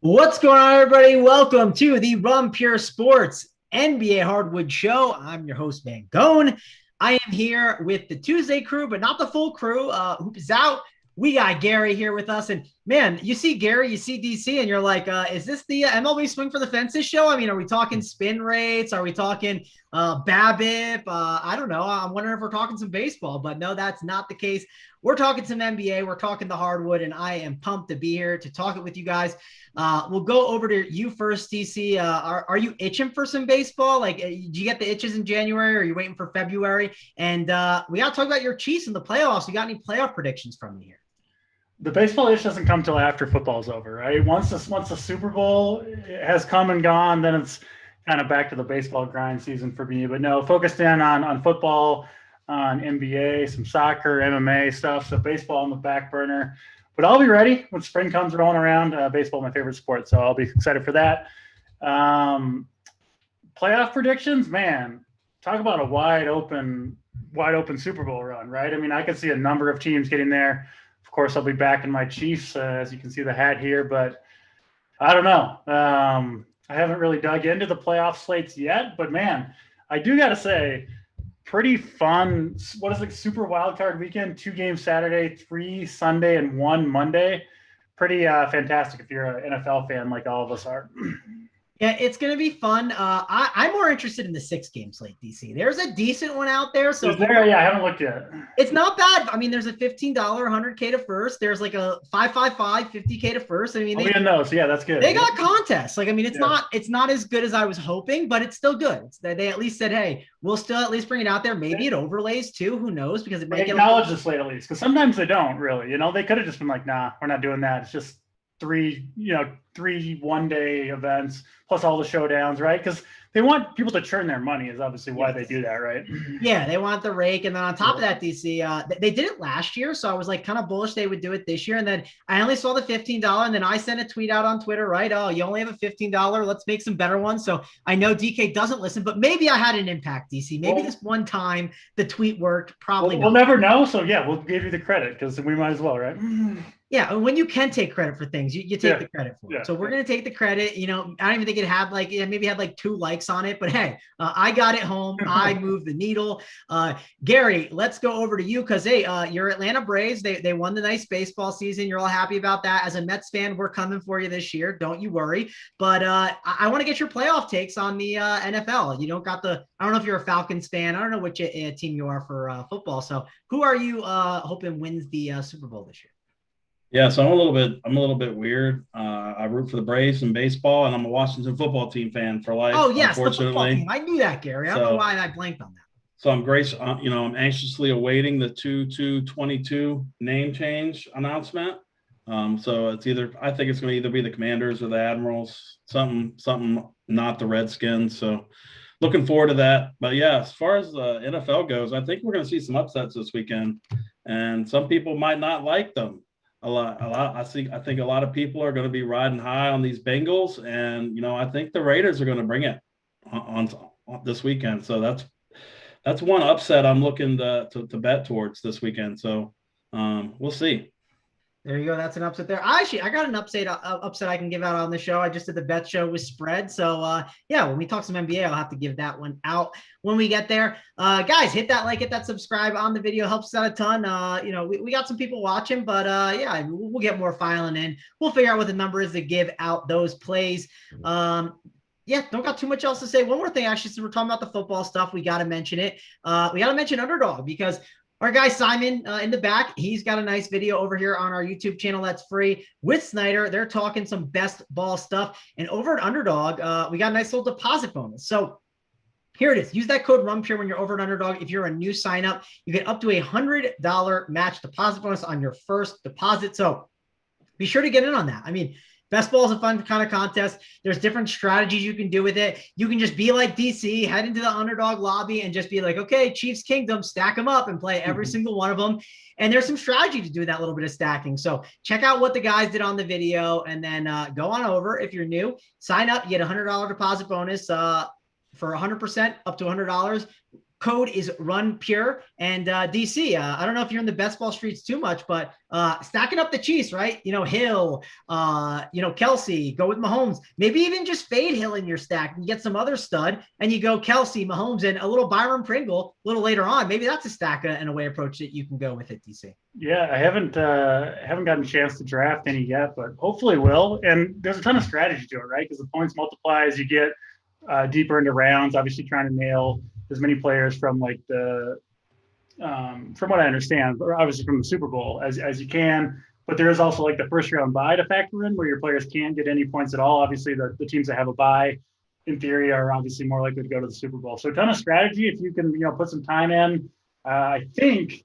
What's going on, everybody? Welcome to the Rum Pure Sports NBA Hardwood Show. I'm your host, Mangone. I am here with the Tuesday crew, but not the full crew. Hoop is out. We got Gary here with us. And man, you see Gary, you see DC, and you're like, is this the MLB Swing for the Fences show? I mean, are we talking spin rates? Are we talking BABIP? I don't know. I'm wondering if we're talking some baseball, but no, that's not the case. We're talking some NBA. We're talking the hardwood, and I am pumped to be here to talk it with you guys. We'll go over to you first, DC. Are you itching for some baseball? Like, did you get the itches in January, or are you waiting for February? And we got to talk about your Chiefs in the playoffs. You got any playoff predictions from me here? The baseball itch doesn't come till after football's over, right? Once the Super Bowl has come and gone, then it's kind of back to the baseball grind season for me. But no, focused in on football, on NBA, some soccer, MMA stuff. So baseball on the back burner. But I'll be ready when spring comes rolling around. Baseball, my favorite sport, so I'll be excited for that. Playoff predictions, man. Talk about a wide open Super Bowl run, right? I mean, I could see a number of teams getting there. Of course, I'll be back in my Chiefs, as you can see the hat here, but I don't know. I haven't really dug into the playoff slates yet, but man, I do got to say, pretty fun. What is it? Super wild card weekend, 2 games Saturday, 3 Sunday, and 1 Monday. Pretty fantastic if you're an NFL fan like all of us are. Yeah, it's going to be fun. I'm more interested in the 6-game slate, DC. There's a decent one out there. So is there? Yeah, I haven't looked yet. It's not bad. I mean, there's a $15 100K to first. There's like a 555 50K to first. I mean, I'll be in those. Yeah, that's good. They got contests. Like, I mean, it's not as good as I was hoping, but it's still good. They at least said, hey, we'll still at least bring it out there. Maybe it overlays too. Who knows? Because it may acknowledge the slate at least. Because sometimes they don't really. They could have just been like, nah, we're not doing that. It's just three 1-day events plus all the showdowns, right? Because they want people to churn their money is obviously why they do that, right? Yeah, they want the rake. And then on top of that, DC, they did it last year. So I was like kind of bullish they would do it this year. And then I only saw the $15. And then I sent a tweet out on Twitter, right? Oh, you only have a $15. Let's make some better ones. So I know DK doesn't listen, but maybe I had an impact, DC. Maybe this one time the tweet worked. Probably we'll never know. So yeah, we'll give you the credit because we might as well, right? Yeah, when you can take credit for things, you take the credit for it. So we're going to take the credit. I don't even think it had maybe had like 2 likes on it, but hey, I got it home. I moved the needle. Gary, let's go over to you because, hey, you're Atlanta Braves. They won the nice baseball season. You're all happy about that. As a Mets fan, we're coming for you this year. Don't you worry. But I want to get your playoff takes on the NFL. You don't got I don't know if you're a Falcons fan. I don't know which team you are for football. So who are you hoping wins the Super Bowl this year? Yeah, so I'm a little bit weird. I root for the Braves in baseball, and I'm a Washington football team fan for life. Oh yes, unfortunately, I knew that, Gary. I don't know why I blanked on that. So I'm anxiously awaiting the 2-2-22 name change announcement. So I think it's going to either be the Commanders or the Admirals, something not the Redskins. So looking forward to that. But yeah, as far as the NFL goes, I think we're going to see some upsets this weekend, and some people might not like them. A lot. I think a lot of people are going to be riding high on these Bengals, and I think the Raiders are going to bring it on this weekend. So that's one upset I'm looking to bet towards this weekend. So we'll see. There you go. That's an upset there. I got an upset I can give out on the show. I just did the bet show with spread. So yeah, when we talk some NBA, I'll have to give that one out when we get there. Guys, hit that like, hit that subscribe on the video. Helps out a ton. We got some people watching, but yeah, we'll get more filing in. We'll figure out what the number is to give out those plays. Yeah, don't got too much else to say. One more thing, actually, since we're talking about the football stuff, we got to mention it. We got to mention Underdog because our guy Simon in the back, he's got a nice video over here on our YouTube channel that's free with Snyder. They're talking some best ball stuff. And over at Underdog, we got a nice little deposit bonus. So here it is. Use that code RUMPURE when you're over at Underdog. If you're a new sign up, you get up to $100 match deposit bonus on your first deposit. So be sure to get in on that. I mean, best ball is a fun kind of contest. There's different strategies you can do with it. You can just be like DC, head into the Underdog lobby and just be like, okay, Chiefs Kingdom, stack them up and play every single one of them. And there's some strategy to do that little bit of stacking. So check out what the guys did on the video and then go on over. If you're new, sign up, you get a $100 deposit bonus for 100% up to $100. Code is Run Pure. And DC, I don't know if you're in the best ball streets too much, but stacking up the Chiefs, right? Hill, Kelsey, go with Mahomes. Maybe even just fade Hill in your stack and get some other stud, and you go Kelsey, Mahomes, and a little Byron Pringle a little later on. Maybe that's a stack and away approach that you can go with it, DC. Yeah, I haven't gotten a chance to draft any yet, but hopefully will. And there's a ton of strategy to it, right? Because the points multiply as you get deeper into rounds. Obviously, trying to nail as many players from like from what I understand, obviously from the Super Bowl as you can. But there is also like the first round bye to factor in, where your players can't get any points at all. Obviously, the teams that have a bye, in theory, are obviously more likely to go to the Super Bowl. So a ton of strategy if you can, put some time in. I think,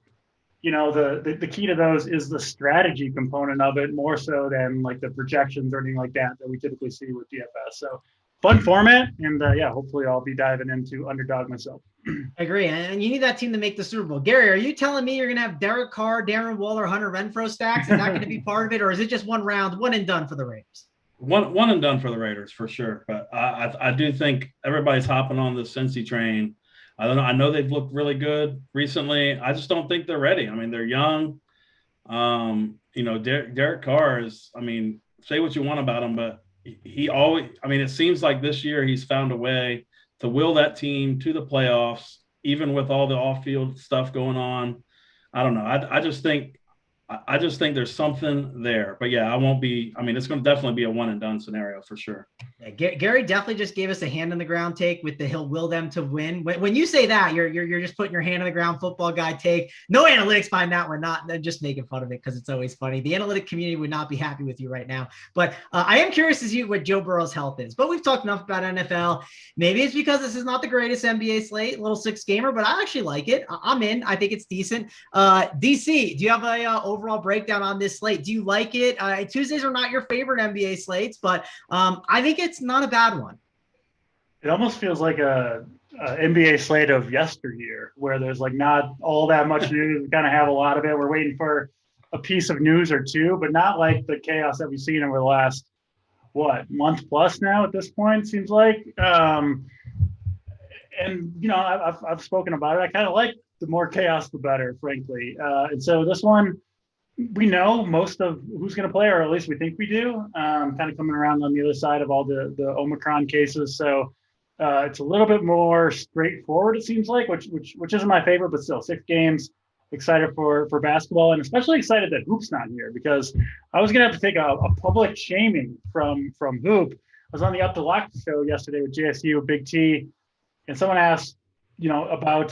the key to those is the strategy component of it, more so than like the projections or anything like that we typically see with DFS. So fun format, and hopefully I'll be diving into underdog myself. I agree, and you need that team to make the Super Bowl. Gary, are you telling me you're going to have Derek Carr, Darren Waller, Hunter Renfrow stacks? Is that going to be part of it, or is it just one round, one and done for the Raiders? One and done for the Raiders for sure, but I do think everybody's hopping on the Cincy train. I don't know. I know they've looked really good recently. I just don't think they're ready. I mean, they're young. Derek Carr is. I mean, say what you want about him, but he always. I mean, it seems like this year he's found a way to will that team to the playoffs, even with all the off-field stuff going on. I don't know. I just think there's something there. But yeah, I won't be. I mean, it's going to definitely be a one and done scenario for sure. Yeah, Gary definitely just gave us a hand on the ground take with the he'll will them to win. When you say that, you're just putting your hand on the ground football guy take. No analytics behind that one. Not just making fun of it because it's always funny. The analytic community would not be happy with you right now. But I am curious to see what Joe Burrow's health is. But we've talked enough about NFL. Maybe it's because this is not the greatest NBA slate, little 6-gamer, but I actually like it. I'm in. I think it's decent. DC, do you have a overall breakdown on this slate? Do you like it? Tuesdays are not your favorite NBA slates, but I think it's not a bad one. It almost feels like a NBA slate of yesteryear, where there's like not all that much news. We kind of have a lot of it. We're waiting for a piece of news or two, but not like the chaos that we've seen over the last month plus now at this point, it seems like. I've spoken about it. I kind of like the more chaos, the better, frankly. And so this one, we know most of who's going to play, or at least we think we do, kind of coming around on the other side of all the Omicron cases. So it's a little bit more straightforward, it seems like, which isn't my favorite, but still 6 games. Excited for basketball, and especially excited that Hoop's not here, because I was going to have to take a public shaming from Hoop. I was on the Up to Lock show yesterday with JSU, BigT, and someone asked, about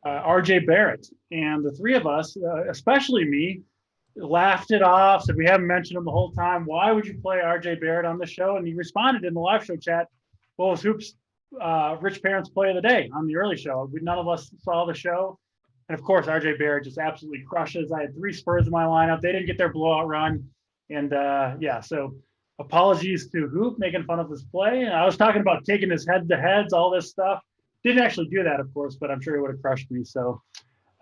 RJ Barrett, and the three of us, especially me, laughed it off, said we haven't mentioned him the whole time. Why would you play RJ Barrett on the show? And he responded in the live show chat, well, it was Hoop's Rich Parents Play of the Day on the early show. None of us saw the show. And of course, RJ Barrett just absolutely crushes. I had 3 Spurs in my lineup. They didn't get their blowout run. And so apologies to Hoop making fun of his play. And I was talking about taking his head-to-heads, all this stuff. Didn't actually do that, of course, but I'm sure he would have crushed me. So,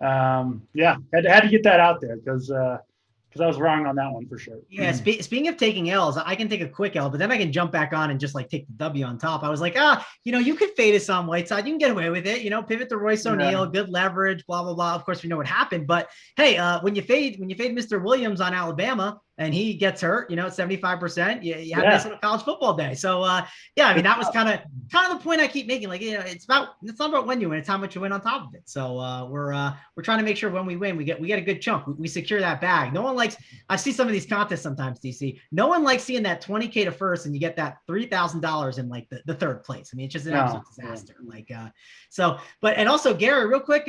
had to get that out there because I was wrong on that one for sure. Yeah, speaking of taking L's, I can take a quick L, but then I can jump back on and just like take the W on top. I was like, you could fade us on Whiteside. You can get away with it. Pivot to Royce O'Neal, good leverage, blah, blah, blah. Of course, we know what happened. But hey, when you fade Mr. Williams on Alabama, and he gets hurt, at 75%, you have this little college football day. So, that was kind of the point I keep making. Like, it's not about when you win, it's how much you win on top of it. So we're trying to make sure when we win, we get a good chunk. We secure that bag. No one likes, I see some of these contests sometimes, DC. No one likes seeing that $20K to first and you get that $3,000 in like the third place. I mean, it's just an absolute disaster. And also Gary, real quick,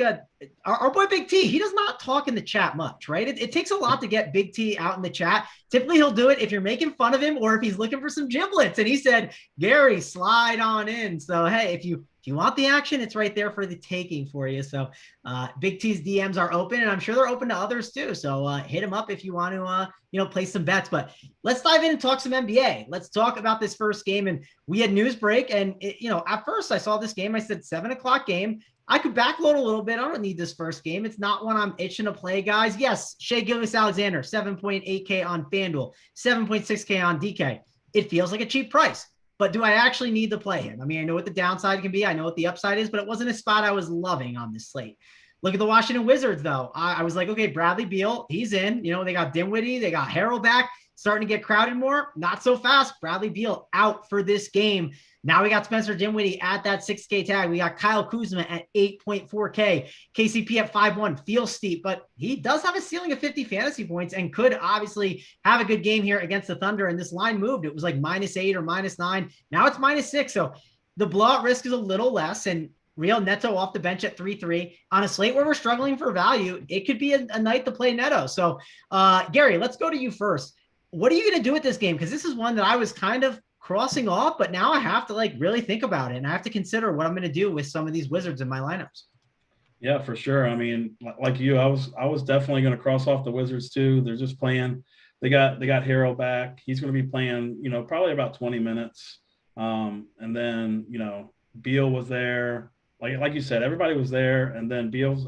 our boy Big T, he does not talk in the chat much, right? It takes a lot to get Big T out in the chat. Typically he'll do it if you're making fun of him or if he's looking for some giblets. And he said, Gary, slide on in. So, hey, if you want the action, it's right there for the taking for you. So Big T's DMs are open, and I'm sure they're open to others too. So hit him up if you want to, place some bets. But let's dive in and talk some NBA. Let's talk about this first game. And we had news break. And, at first I saw this game. I said 7:00 game. I could backload a little bit. I don't need this first game. It's not one I'm itching to play, guys. Yes, Shea Gilgeous-Alexander, 7.8K on FanDuel, 7.6K on DK. It feels like a cheap price. but do I actually need to play him? I mean, I know what the downside can be. I know what the upside is, but it wasn't a spot I was loving on this slate. Look at the Washington Wizards, though. I was like, okay, Bradley Beal, he's in. You know, they got Dinwiddie, they got Harrell back, starting to get crowded more. Not so fast. Bradley Beal out for this game. Now we got Spencer Dinwiddie at that 6K tag. We got Kyle Kuzma at 8.4K. KCP at 5.1. Feels steep, but he does have a ceiling of 50 fantasy points and could obviously have a good game here against the Thunder. And this line moved. It was like -8 or -9. Now it's -6. So the blowout risk is a little less. And Real Neto off the bench at 3.3 on a slate where we're struggling for value. It could be a night to play Neto. So Gary, let's go to you first. What are you going to do with this game? Because this is one that I was kind of crossing off, but now I have to like really think about it. And I have to consider what I'm going to do with some of these Wizards in my lineups. Yeah, for sure. I mean, like you, I was definitely going to cross off the Wizards too. They're just playing. They got Harrell back. He's going to be playing, you know, probably about 20 minutes. And then, you know, Beal was there. Like you said, everybody was there, and then Beal's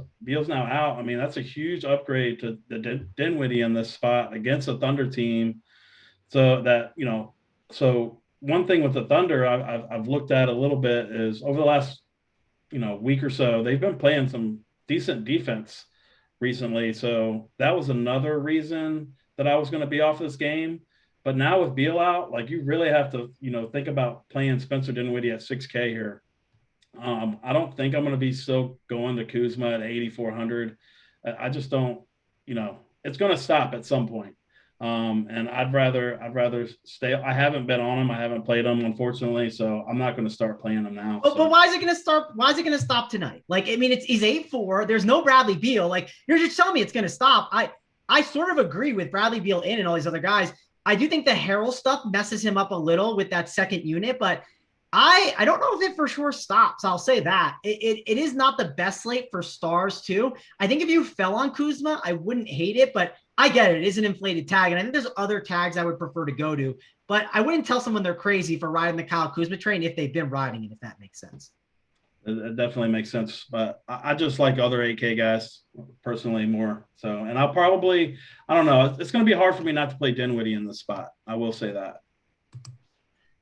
now out. I mean, that's a huge upgrade to the Dinwiddie in this spot against a Thunder team. So that, you know, so one thing with the Thunder I've looked at a little bit is over the last, you know, week or so, they've been playing some decent defense recently. So that was another reason that I was going to be off this game. But now with Beal out, like you really have to, you know, think about playing Spencer Dinwiddie at 6K here. I don't think I'm going to be still going to Kuzma at 8,400. I just don't, you know, it's going to stop at some point. And I'd rather stay. I haven't been on him. I haven't played him, unfortunately. So I'm not going to start playing him now. But why is it going to start? Why is it going to stop tonight? Like, I mean, he's 8.4. There's no Bradley Beal. Like, you're just telling me it's going to stop. I sort of agree with Bradley Beal in and all these other guys. I do think the Harrell stuff messes him up a little with that second unit, but I don't know if it for sure stops. I'll say that. It is not the best slate for stars, too. I think if you fell on Kuzma, I wouldn't hate it, but I get it. It is an inflated tag, and I think there's other tags I would prefer to go to, but I wouldn't tell someone they're crazy for riding the Kyle Kuzma train if they've been riding it, if that makes sense. It definitely makes sense, but I just like other 8K guys personally more. So, and I don't know. It's going to be hard for me not to play Dinwiddie in this spot. I will say that.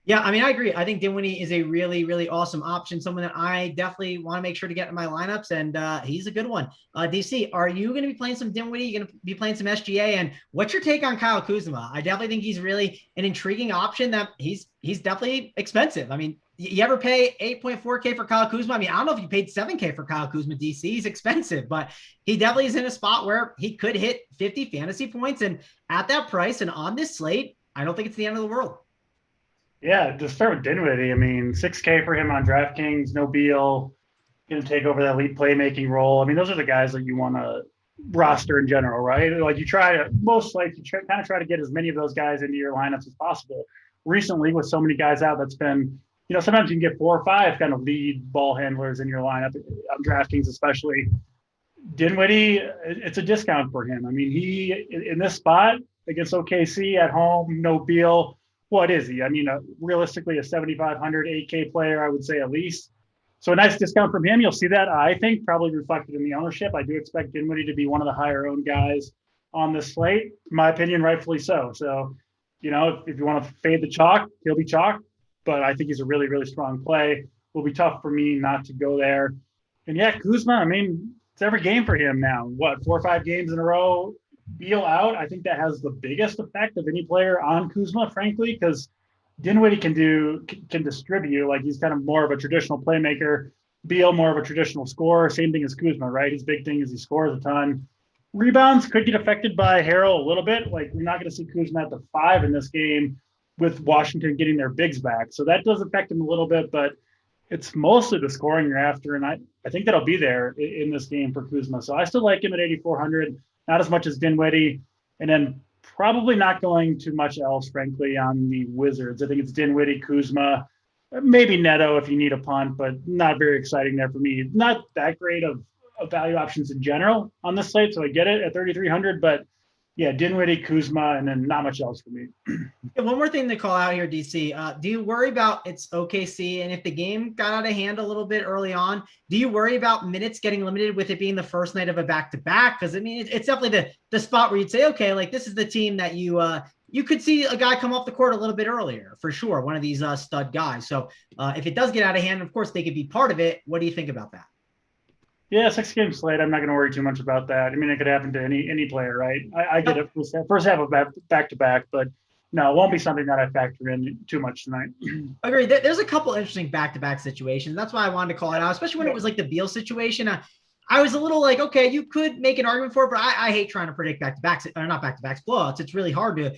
Yeah, I mean, I agree. I think Dinwiddie is a really, really awesome option, someone that I definitely want to make sure to get in my lineups, and he's a good one. DC, are you going to be playing some Dinwiddie? You're going to be playing some SGA, and what's your take on Kyle Kuzma? I definitely think he's really an intriguing option. That he's definitely expensive. I mean, you ever pay 8.4K for Kyle Kuzma? I mean, I don't know if you paid 7K for Kyle Kuzma, DC. He's expensive, but he definitely is in a spot where he could hit 50 fantasy points, and at that price and on this slate, I don't think it's the end of the world. Yeah, to start with Dinwiddie, I mean, 6K for him on DraftKings, no Beal, going to take over that elite playmaking role. I mean, those are the guys that you want to roster in general, right? Like you try to, most like you kind of try to get as many of those guys into your lineups as possible. Recently, with so many guys out, that's been, you know, sometimes you can get 4 or 5 kind of lead ball handlers in your lineup on DraftKings, especially. Dinwiddie, it's a discount for him. I mean, he, in this spot against OKC at home, no Beal, what is he? I mean, realistically, a 7,500 8K player, I would say at least. So a nice discount from him. You'll see that, I think, probably reflected in the ownership. I do expect Dinwiddie to be one of the higher owned guys on this slate. In my opinion, rightfully so. So, you know, if you want to fade the chalk, he'll be chalk. But I think he's a really, really strong play. It will be tough for me not to go there. And yeah, Kuzma, I mean, it's every game for him now. What, 4 or 5 games in a row? Beal out, I think that has the biggest effect of any player on Kuzma, frankly, because Dinwiddie can distribute. Like he's kind of more of a traditional playmaker. Beal more of a traditional scorer. Same thing as Kuzma, right? His big thing is he scores a ton. Rebounds could get affected by Harrell a little bit. Like we're not going to see Kuzma at the 5 in this game with Washington getting their bigs back. So that does affect him a little bit, but it's mostly the scoring you're after. And I think that'll be there in this game for Kuzma. So I still like him at 8,400. Not as much as Dinwiddie, and then probably not going too much else, frankly, on the Wizards. I think it's Dinwiddie, Kuzma, maybe Neto if you need a punt, but not very exciting there for me. Not that great of value options in general on this slate, so I get it at 3,300, but yeah, Dinwiddie, Kuzma, and then not much else for me. One more thing to call out here, DC. Do you worry about it's OKC, and if the game got out of hand a little bit early on, do you worry about minutes getting limited with it being the first night of a back-to-back? Because I mean, it's definitely the spot where you'd say, okay, like this is the team that you you could see a guy come off the court a little bit earlier, for sure. One of these stud guys. So if it does get out of hand, of course, they could be part of it. What do you think about that? Yeah, 6-game slate. I'm not going to worry too much about that. I mean, it could happen to any player, right? I get it first half of back-to-back, but no, it won't be something that I factor in too much tonight. Agreed. There's a couple interesting back-to-back situations. That's why I wanted to call it out, especially when it was like the Beal situation. I was a little like, okay, you could make an argument for it, but I hate trying to predict back-to-backs, or not back-to-backs, blowouts. It's really hard to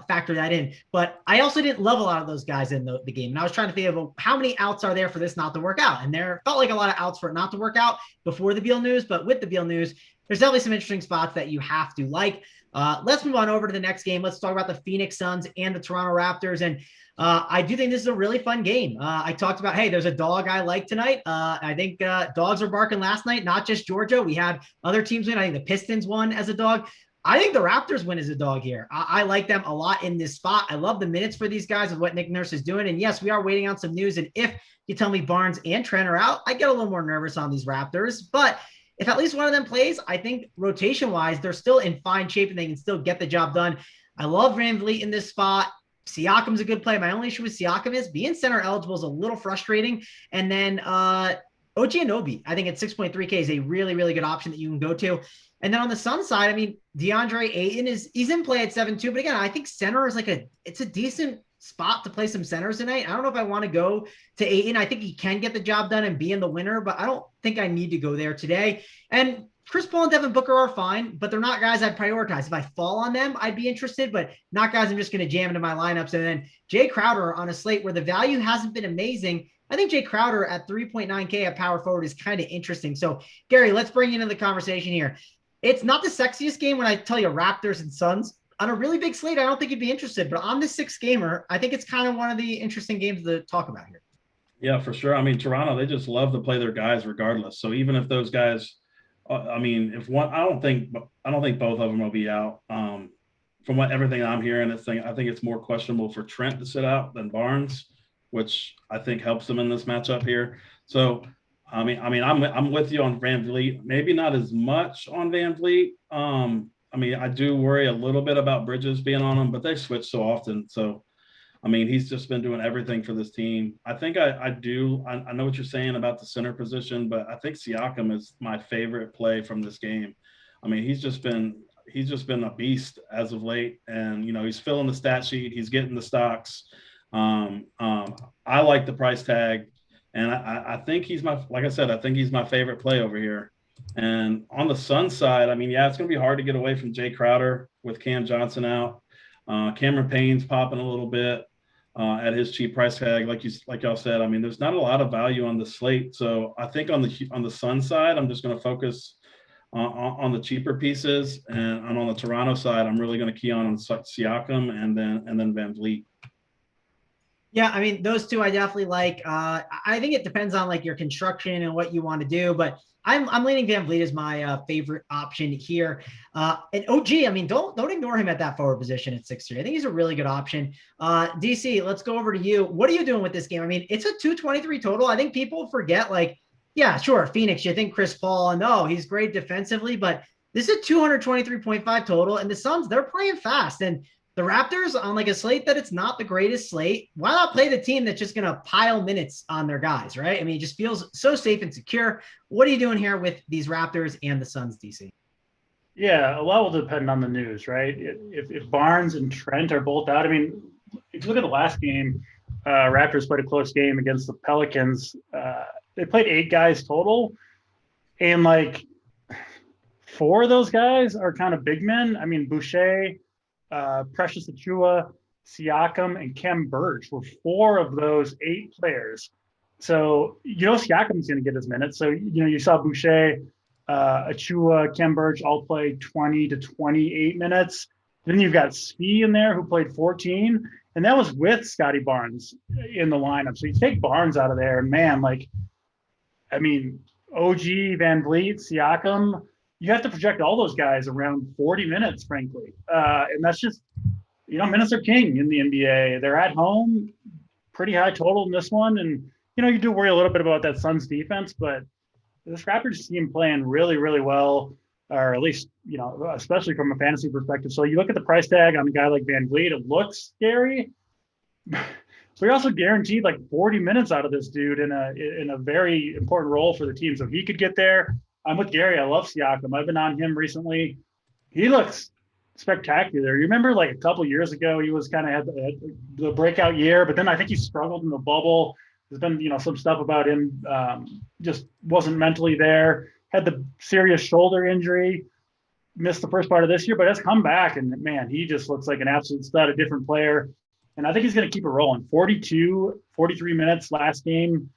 factor that in. But I also didn't level out of those guys in the game. And I was trying to think of how many outs are there for this not to work out. And there felt like a lot of outs for it not to work out before the Beal news. But with the Beal news, there's definitely some interesting spots that you have to like. Let's move on over to the next game. Let's talk about the Phoenix Suns and the Toronto Raptors. And I do think this is a really fun game. I talked about, hey, there's a dog I like tonight. I think dogs were barking last night, not just Georgia. We had other teams win. I think the Pistons won as a dog. I think the Raptors win as a dog here. I like them a lot in this spot. I love the minutes for these guys of what Nick Nurse is doing. And yes, we are waiting on some news. And if you tell me Barnes and Trent are out, I get a little more nervous on these Raptors. But if at least one of them plays, I think rotation-wise, they're still in fine shape and they can still get the job done. I love VanVleet in this spot. Siakam's a good play. My only issue with Siakam is being center eligible is a little frustrating. And then OG Anunoby, I think at 6.3K is a really, really good option that you can go to. And then on the Suns side, I mean, DeAndre Ayton he's in play at 7-2, but again, I think center is it's a decent spot to play some centers tonight. I don't know if I want to go to Ayton. I think he can get the job done and be in the winner, but I don't think I need to go there today. And Chris Paul and Devin Booker are fine, but they're not guys I'd prioritize. If I fall on them, I'd be interested, but not guys I'm just going to jam into my lineups. And then Jay Crowder on a slate where the value hasn't been amazing. I think Jay Crowder at 3.9K at power forward is kind of interesting. So Gary, let's bring you into the conversation here. It's not the sexiest game when I tell you Raptors and Suns. On a really big slate, I don't think you'd be interested, but on this 6-gamer, I think it's kind of one of the interesting games to talk about here. Yeah, for sure. I mean, Toronto, they just love to play their guys regardless. So even if those guys, I mean, if one, I don't think both of them will be out. From everything I'm hearing, I think it's more questionable for Trent to sit out than Barnes, which I think helps them in this matchup here. So, I mean, I'm with you on VanVleet. Maybe not as much on VanVleet. I mean, I do worry a little bit about Bridges being on him, but they switch so often. So, I mean, he's just been doing everything for this team. I think I know what you're saying about the center position, but I think Siakam is my favorite play from this game. I mean, he's just been a beast as of late, and he's filling the stat sheet. He's getting the stocks. I like the price tag, and I think I think he's my favorite play over here. And on the Suns side, I mean, yeah, it's going to be hard to get away from Jay Crowder with Cam Johnson out. Cameron Payne's popping a little bit at his cheap price tag, like y'all said. I mean, there's not a lot of value on the slate, so I think on the Suns side, I'm just going to focus on the cheaper pieces, and on the Toronto side, I'm really going to key on Siakam and then VanVleet. Yeah, I mean, those two I definitely like. I think it depends on like your construction and what you want to do, but I'm leaning VanVleet as my favorite option here. And OG, I mean, don't ignore him at that forward position at 6'3". I think he's a really good option. DC, let's go over to you. What are you doing with this game? I mean, it's a 223 total. I think people forget, like, yeah, sure, Phoenix, you think Chris Paul, and he's great defensively, but this is a 223.5 total, and the Suns, they're playing fast. And the Raptors on like a slate that it's not the greatest slate, why not play the team that's just going to pile minutes on their guys, right? I mean, it just feels so safe and secure. What are you doing here with these Raptors and the Suns, DC? Yeah, a lot will depend on the news, right? If Barnes and Trent are both out, I mean, if you look at the last game, Raptors played a close game against the Pelicans. They played 8 guys total, and like 4 of those guys are kind of big men. I mean, Boucher, Precious Achiuwa, Siakam, and Khem Birch were 4 of those 8 players. So, Siakam's going to get his minutes. So, you saw Boucher, Achiuwa, Khem Birch all play 20 to 28 minutes. Then you've got Spee in there who played 14, and that was with Scotty Barnes in the lineup. So you take Barnes out of there, and man, like, I mean, OG, VanVleet, Siakam, you have to project all those guys around 40 minutes, frankly. And that's just, minutes are king in the NBA. They're at home, pretty high total in this one. And, you do worry a little bit about that Suns defense, but this Raptors team playing really, really well. or at least, especially from a fantasy perspective. So you look at the price tag on a guy like Van Vliet, it looks scary. So you're also guaranteed like 40 minutes out of this dude in a very important role for the team. So he could get there. I'm with Gary. I love Siakam. I've been on him recently. He looks spectacular. You remember like a couple years ago, he was kind of had the breakout year, but then I think he struggled in the bubble. There's been, some stuff about him just wasn't mentally there. Had the serious shoulder injury, missed the first part of this year, but has come back. And man, he just looks like an absolute stud, a different player. And I think he's going to keep it rolling. 43 minutes last game.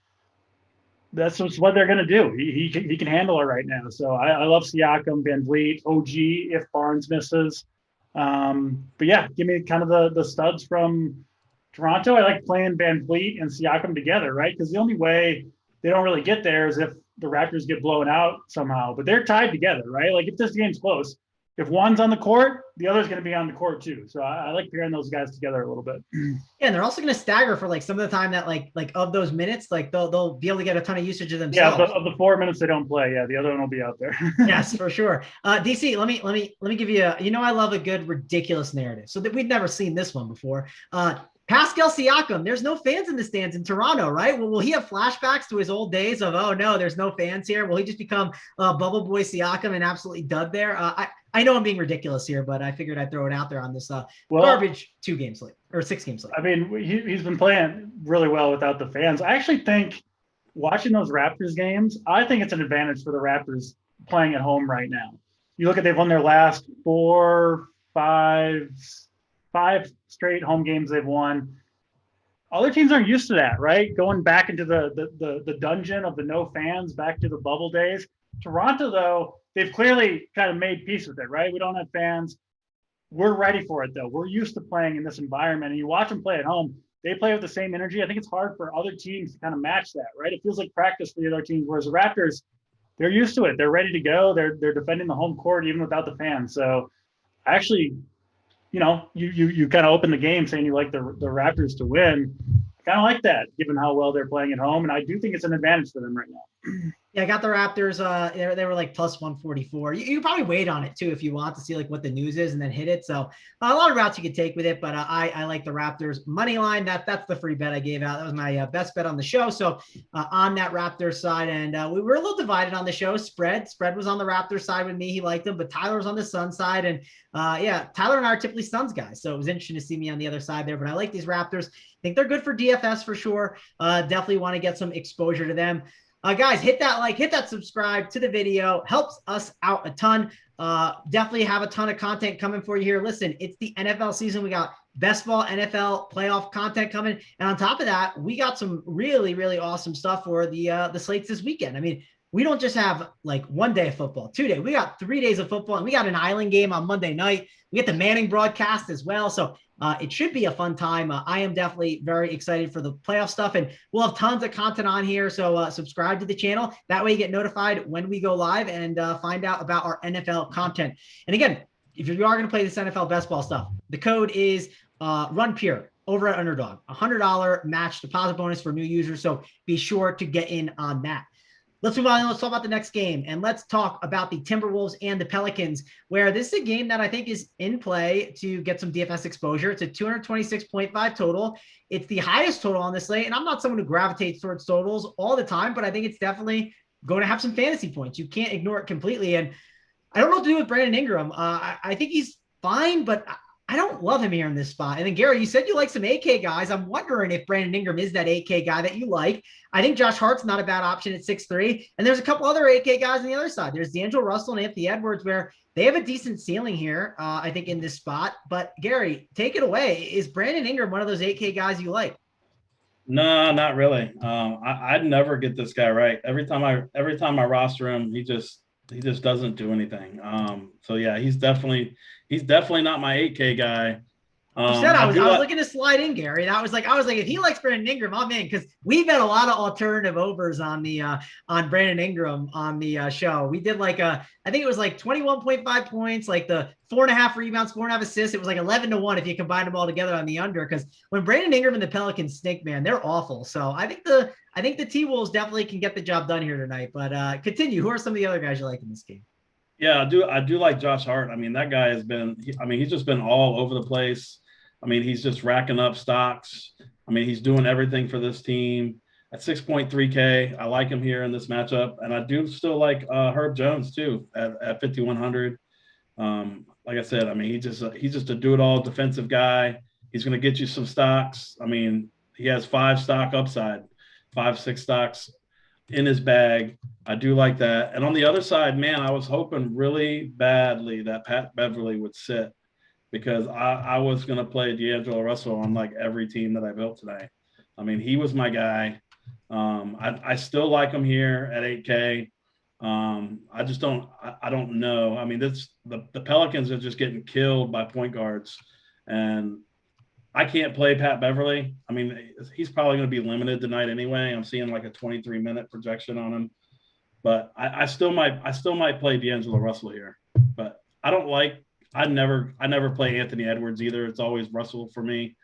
That's what they're going to do. He can handle it right now. So I love Siakam, Van Vliet, OG if Barnes misses. But yeah, give me kind of the studs from Toronto. I like playing Van Vliet and Siakam together, right? Because the only way they don't really get there is if the Raptors get blown out somehow. But they're tied together, right? Like if this game's close, if one's on the court, the other's going to be on the court too. So I like pairing those guys together a little bit. Yeah, and they're also going to stagger for like some of the time that like of those minutes, like they'll be able to get a ton of usage of themselves. Yeah, of the 4 minutes they don't play, the other one will be out there. Yes, for sure. DC, let me give you I love a good ridiculous narrative. So that we've never seen this one before. Pascal Siakam, there's no fans in the stands in Toronto, right? Well, will he have flashbacks to his old days of, oh no, there's no fans here? Will he just become Bubble Boy Siakam and absolutely dud there? I know I'm being ridiculous here, but I figured I'd throw it out there on this garbage 6 games late. I mean, he's been playing really well without the fans. I actually think watching those Raptors games, I think it's an advantage for the Raptors playing at home right now. You look at, they've won their last 5 straight home games they've won. Other teams aren't used to that, right? Going back into the dungeon of the no fans, back to the bubble days. Toronto, though, they've clearly kind of made peace with it, right? We don't have fans. We're ready for it, though. We're used to playing in this environment. And you watch them play at home, they play with the same energy. I think it's hard for other teams to kind of match that, right? It feels like practice for the other teams, whereas the Raptors, they're used to it. They're ready to go. They're defending the home court even without the fans. So actually, you kind of open the game saying you like the Raptors to win. Kind of like that, given how well they're playing at home. And I do think it's an advantage for them right now. Yeah, I got the Raptors. They were like plus 144. You probably wait on it too if you want to see like what the news is and then hit it. So a lot of routes you could take with it, but I like the Raptors money line. That's the free bet I gave out. That was my best bet on the show. So on that Raptors side, and we were a little divided on the show. Spread was on the Raptors side with me. He liked them, but Tyler was on the Suns side. And Tyler and I are typically Suns guys, so it was interesting to see me on the other side there. But I like these Raptors. I think they're good for DFS for sure. Definitely want to get some exposure to them. Guys, hit that like, hit that subscribe to the video. Helps us out a ton. Definitely have a ton of content coming for you here. Listen, it's the NFL season. We got best ball NFL playoff content coming. And on top of that, we got some really, really awesome stuff for the slates this weekend. I mean, we don't just have like 1 day of football, 2 days. We got 3 days of football, and we got an island game on Monday night. We get the Manning broadcast as well. So it should be a fun time. I am definitely very excited for the playoff stuff, and we'll have tons of content on here. So subscribe to the channel. That way you get notified when we go live and find out about our NFL content. And again, if you are going to play this NFL best ball stuff, the code is Run Pure over at Underdog, $100 match deposit bonus for new users. So be sure to get in on that. Let's move on and let's talk about the next game. And let's talk about the Timberwolves and the Pelicans, where this is a game that I think is in play to get some DFS exposure. It's a 226.5 total. It's the highest total on this slate. And I'm not someone who gravitates towards totals all the time, but I think it's definitely going to have some fantasy points. You can't ignore it completely. And I don't know what to do with Brandon Ingram. I think he's fine, but I don't love him here in this spot. And then, Gary, you said you like some 8K guys. I'm wondering if Brandon Ingram is that 8K guy that you like. I think Josh Hart's not a bad option at 6'3". And there's a couple other 8K guys on the other side. There's D'Angelo Russell and Anthony Edwards, where they have a decent ceiling here, I think, in this spot. But, Gary, take it away. Is Brandon Ingram one of those 8K guys you like? No, not really. I'd never get this guy right. Every time I roster him, he just doesn't do anything. So yeah, he's definitely not my 8K guy. You said I was looking to slide in, Gary. I was like, if he likes Brandon Ingram, I'm in, because we've had a lot of alternative overs on the on Brandon Ingram on the show. We did like I think it was like 21.5 points, like the 4.5 rebounds, 4.5 assists. It was like 11-1 if you combine them all together on the under. Because when Brandon Ingram and the Pelicans stink, man, they're awful. So I think the T-Wolves definitely can get the job done here tonight. But continue. Who are some of the other guys you like in this game? Yeah, I do like Josh Hart. I mean, that guy has been. He's just been all over the place. I mean, he's just racking up stocks. I mean, he's doing everything for this team at 6.3K. I like him here in this matchup, and I do still like Herb Jones too at 5,100. Like I said, I mean, he's just a do-it-all defensive guy. He's going to get you some stocks. I mean, he has 5 stock upside, 6 stocks in his bag. I do like that. And on the other side, man, I was hoping really badly that Pat Beverly would sit because I was going to play D'Angelo Russell on like every team that I built today. I mean, he was my guy. I still like him here at 8K. I just don't. I don't know. I mean, the Pelicans are just getting killed by point guards, and I can't play Pat Beverly. I mean, he's probably going to be limited tonight anyway. I'm seeing like a 23-minute projection on him, but I still might play D'Angelo Russell here. But I don't like. I never play Anthony Edwards either. It's always Russell for me.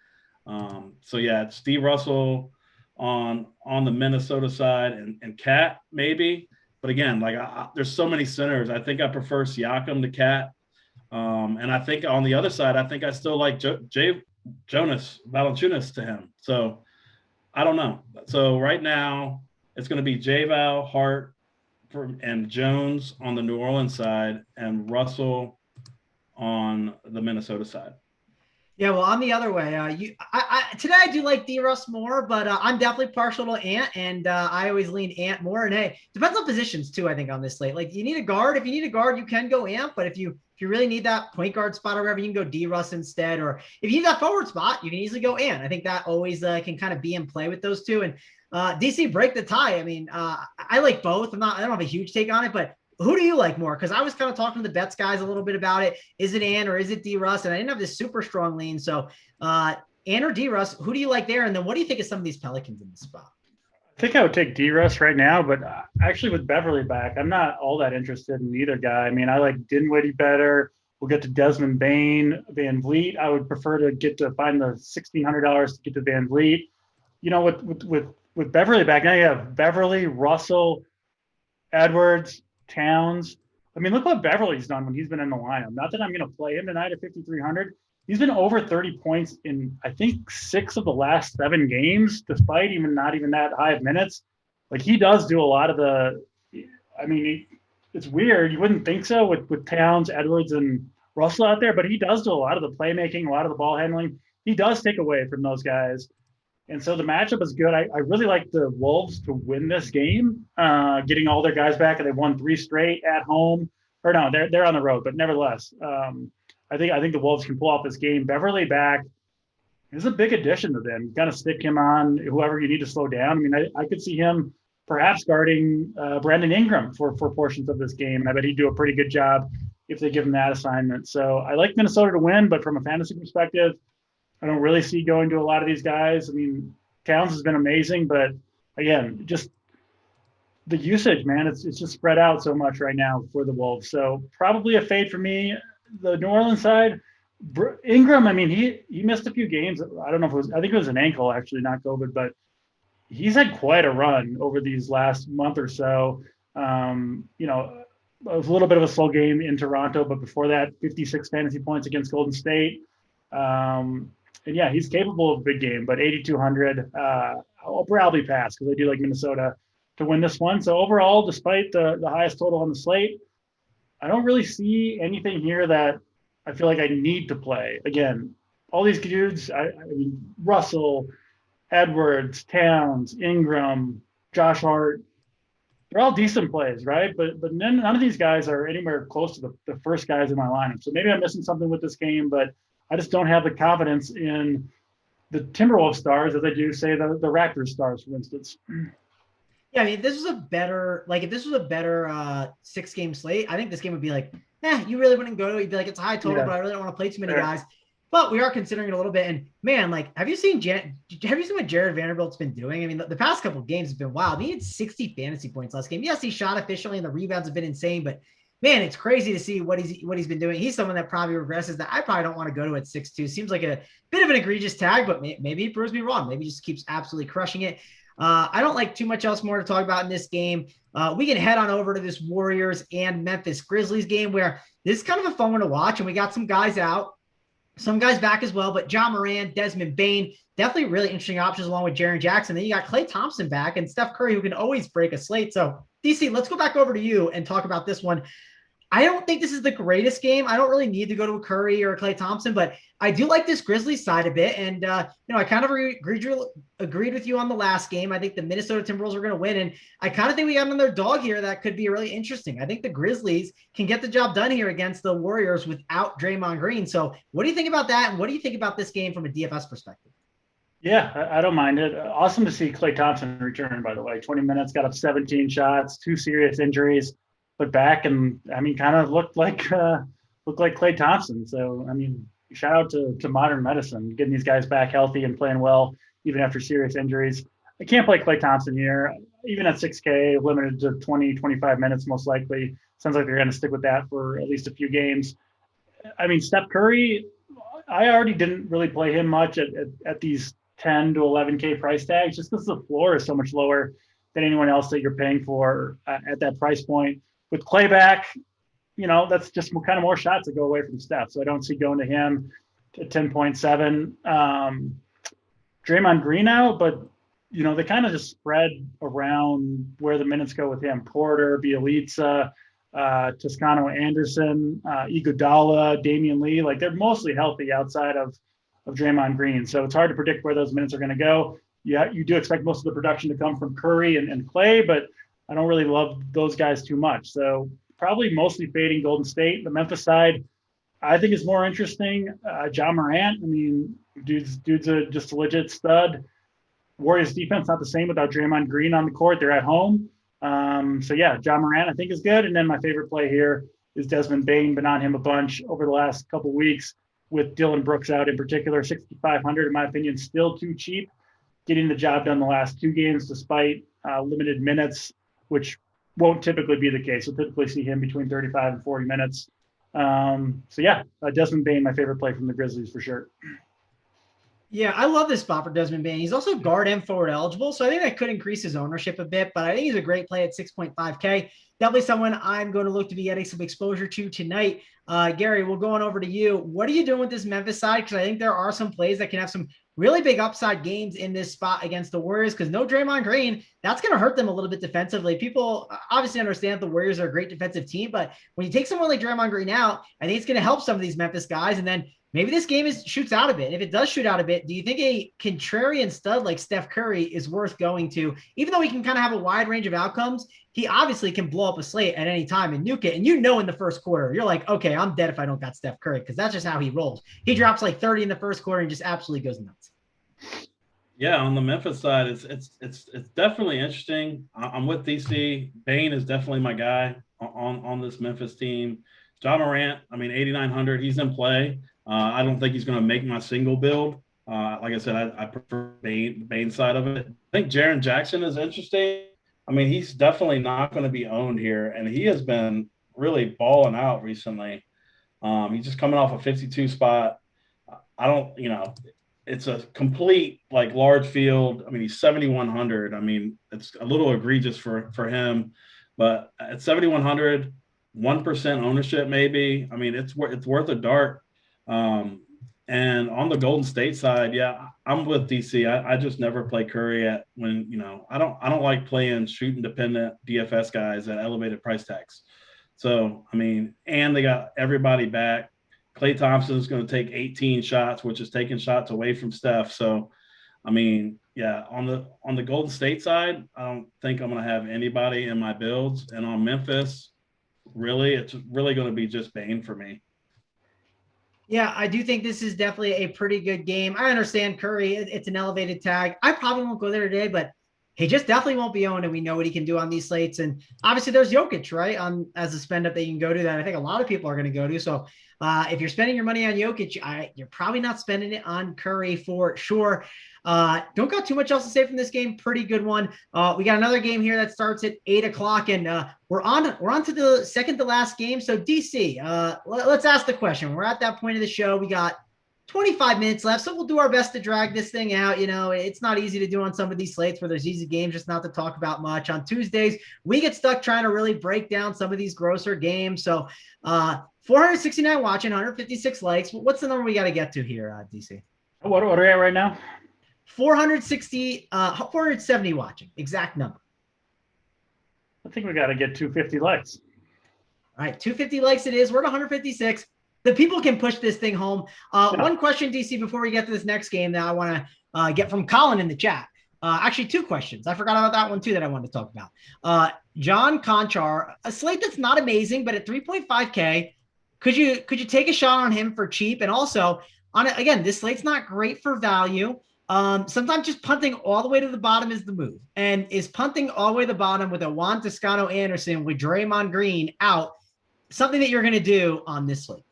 So yeah, it's Steve Russell on the Minnesota side and Cat maybe. But again, like there's so many centers. I think I prefer Siakam to Cat. And I think on the other side, I think I still like Jonas Valanciunas to him. So I don't know. So right now it's going to be J-Val, Hart, and Jones on the New Orleans side, and Russell on the Minnesota side. Yeah, well, I'm the other way. Today I do like D-Russ more, but I'm definitely partial to Ant, and I always lean Ant more. And hey, depends on positions too. I think on this slate, like you need a guard. If you need a guard, you can go Ant, but if you really need that point guard spot or whatever, you can go D-Russ instead. Or if you need that forward spot, you can easily go Ant. I think that always can kind of be in play with those two. And DC break the tie. I mean, I like both. I don't have a huge take on it, but who do you like more? Because I was kind of talking to the bets guys a little bit about it. Is it Ant or is it D-Russ? And I didn't have this super strong lean. So Ant or D-Russ, who do you like there? And then what do you think of some of these Pelicans in the spot? I think I would take D-Russ right now, but actually with Beverly back, I'm not all that interested in either guy. I mean, I like Dinwiddie better. We'll get to Desmond Bane, Van Vliet. I would prefer to get to find the $1,600 to get to Van Vliet. You know, with Beverly back, now you have Beverly, Russell, Edwards, Towns. I mean, look what Beverly's done when he's been in the lineup. Not that I'm going to play him tonight at 5,300. He's been over 30 points in, I think, 6 of the last 7 games, despite not even that high of minutes. Like, he does do a lot of the – I mean, it's weird. You wouldn't think so with Towns, Edwards, and Russell out there, but he does do a lot of the playmaking, a lot of the ball handling. He does take away from those guys. And so the matchup is good. I really like the Wolves to win this game, getting all their guys back, and they won 3 straight at home. Or no, they're on the road, but nevertheless, I think the Wolves can pull off this game. Beverly back is a big addition to them. You kind of stick him on whoever you need to slow down. I mean, I could see him perhaps guarding Brandon Ingram for portions of this game, and I bet he'd do a pretty good job if they give him that assignment. So I like Minnesota to win, but from a fantasy perspective, I don't really see going to a lot of these guys. I mean, Towns has been amazing, but again, just the usage, man, it's just spread out so much right now for the Wolves. So probably a fade for me. The New Orleans side, Ingram, I mean, he missed a few games. I don't know if I think it was an ankle actually, not COVID, but he's had quite a run over these last month or so. You know, it was a little bit of a slow game in Toronto, but before that, 56 fantasy points against Golden State. And yeah, he's capable of a big game, but 8,200, I'll probably pass because I do like Minnesota to win this one. So overall, despite the highest total on the slate, I don't really see anything here that I feel like I need to play. Again, all these dudes, I mean, Russell, Edwards, Towns, Ingram, Josh Hart, they're all decent plays, right? But none of these guys are anywhere close to the first guys in my lineup. So maybe I'm missing something with this game, but I just don't have the confidence in the Timberwolves stars as I do, say, the Raptors stars, for instance. Yeah, I mean, if this was a better 6-game slate, I think this game would be like, you really wouldn't go to it. You'd be like, it's a high total, but I really don't want to play too many guys. But we are considering it a little bit. And man, like, have you seen what Jared Vanderbilt's been doing? I mean, the past couple of games have been wild. He had 60 fantasy points last game. Yes, he shot efficiently and the rebounds have been insane, but man, it's crazy to see what he's been doing. He's someone that probably regresses that I probably don't want to go to at 6'2". Seems like a bit of an egregious tag, but maybe he proves me wrong. Maybe he just keeps absolutely crushing it. I don't like too much else more to talk about in this game. We can head on over to this Warriors and Memphis Grizzlies game where this is kind of a fun one to watch. And we got some guys out, some guys back as well, but Ja Morant, Desmond Bane, definitely really interesting options along with Jaren Jackson. Then you got Klay Thompson back and Steph Curry, who can always break a slate. So DC, let's go back over to you and talk about this one. I don't think this is the greatest game. I don't really need to go to a Curry or a Klay Thompson, but I do like this Grizzlies side a bit. And, I kind of agreed with you on the last game. I think the Minnesota Timberwolves are going to win. And I kind of think we got another dog here that could be really interesting. I think the Grizzlies can get the job done here against the Warriors without Draymond Green. So what do you think about that? And what do you think about this game from a DFS perspective? Yeah, I don't mind it. Awesome to see Klay Thompson return, by the way. 20 minutes, got up 17 shots, 2 serious injuries, but back and, kind of looked like Klay Thompson. So, shout out to modern medicine, getting these guys back healthy and playing well, even after serious injuries. I can't play Klay Thompson here, even at 6K, limited to 20, 25 minutes, most likely. Sounds like they're going to stick with that for at least a few games. Steph Curry, I already didn't really play him much at these 10 to 11K price tags, just because the floor is so much lower than anyone else that you're paying for at that price point. With Klay back, that's just kind of more shots that go away from Steph. So I don't see going to him to 10.7. Draymond Green out, but, they kind of just spread around where the minutes go with him. Porter, Bielitsa, Toscano Anderson, Iguodala, Damian Lee, like they're mostly healthy outside of Draymond Green. So it's hard to predict where those minutes are going to go. Yeah, you do expect most of the production to come from Curry and Klay, but I don't really love those guys too much. So probably mostly fading Golden State. The Memphis side, I think is more interesting. Ja Morant, dude's just a legit stud. Warriors defense not the same without Draymond Green on the court. They're at home. Ja Morant I think is good. And then my favorite play here is Desmond Bane, been on him a bunch over the last couple of weeks with Dylan Brooks out in particular. 6,500 in my opinion, still too cheap. Getting the job done the last 2 games despite limited minutes, which won't typically be the case. We'll typically see him between 35 and 40 minutes. Desmond Bane, my favorite play from the Grizzlies for sure. Yeah, I love this spot for Desmond Bane. He's also guard and forward eligible, so I think that could increase his ownership a bit, but I think he's a great play at 6.5K. Definitely someone I'm going to look to be getting some exposure to tonight. Gary, we'll go on over to you. What are you doing with this Memphis side? Because I think there are some plays that can have some really big upside gains in this spot against the Warriors, because no Draymond Green, that's going to hurt them a little bit defensively. People obviously understand the Warriors are a great defensive team, but when you take someone like Draymond Green out, I think it's going to help some of these Memphis guys. And then maybe this game shoots out a bit. If it does shoot out a bit, do you think a contrarian stud like Steph Curry is worth going to? Even though he can kind of have a wide range of outcomes, he obviously can blow up a slate at any time and nuke it. And in the first quarter, you're like, okay, I'm dead if I don't got Steph Curry, because that's just how he rolls. He drops like 30 in the first quarter and just absolutely goes nuts. Yeah, on the Memphis side, it's definitely interesting. I'm with DC. Bane is definitely my guy on this Memphis team. Ja Morant, 8,900, he's in play. I don't think he's going to make my single build. Like I said, I prefer Bane side of it. I think Jaren Jackson is interesting. He's definitely not going to be owned here, and he has been really balling out recently. He's just coming off a 52 spot. It's a complete large field. He's 7,100. It's a little egregious for him, but at 7,100, 1% ownership maybe. It's worth a dart. And on the Golden State side, yeah, I'm with DC. I just never play Curry I don't like playing shooting dependent DFS guys at elevated price tags. So, and they got everybody back. Klay Thompson is going to take 18 shots, which is taking shots away from Steph. So, on the Golden State side, I don't think I'm going to have anybody in my builds. And on Memphis, really, it's really going to be just Bane for me. Yeah, I do think this is definitely a pretty good game. I understand Curry, it's an elevated tag. I probably won't go there today, but he just definitely won't be owned, and we know what he can do on these slates. And obviously there's Jokic, right, as a spend up that you can go to that I think a lot of people are going to go to. So if you're spending your money on Jokic, you're probably not spending it on Curry for sure. Don't got too much else to say from this game. Pretty good one. We got another game here that starts at 8:00, and we're on to the second to last game. So DC, let's ask the question. We're at that point of the show. We got 25 minutes left, so we'll do our best to drag this thing out. It's not easy to do on some of these slates where there's easy games, just not to talk about much. On Tuesdays, we get stuck trying to really break down some of these grosser games. So 469 watching, 156 likes. What's the number we got to get to here, DC? What are we at right now? 470 watching, exact number. I think we got to get 250 likes. All right, 250 likes it is. We're at 156. The people can push this thing home. One question, DC, before we get to this next game that I want to get from Colin in the chat. Actually, two questions. I forgot about that one too that I wanted to talk about. John Conchar, a slate that's not amazing, but at 3.5K, could you take a shot on him for cheap? And also, again, this slate's not great for value. Sometimes just punting all the way to the bottom is the move. And is punting all the way to the bottom with a Juan Toscano-Anderson with Draymond Green out something that you're going to do on this slate?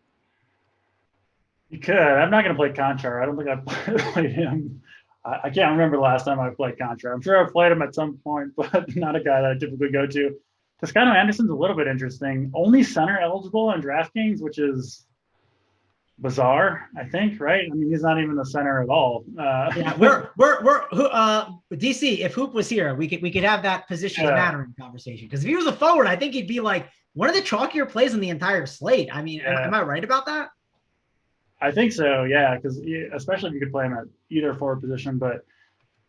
You could. I'm not going to play Conchar. I don't think I've played him. I can't remember the last time I played Conchar. I'm sure I've played him at some point, but not a guy that I typically go to. Toscano Anderson's a little bit interesting. Only center eligible on DraftKings, which is bizarre, I think, right? I mean, he's not even a center at all. Yeah, we're DC. If Hoop was here, we could have that position mattering conversation. Because if he was a forward, I think he'd be like one of the chalkier plays in the entire slate. I mean, am I right about that? I think so, yeah, because especially if you could play him at either forward position, but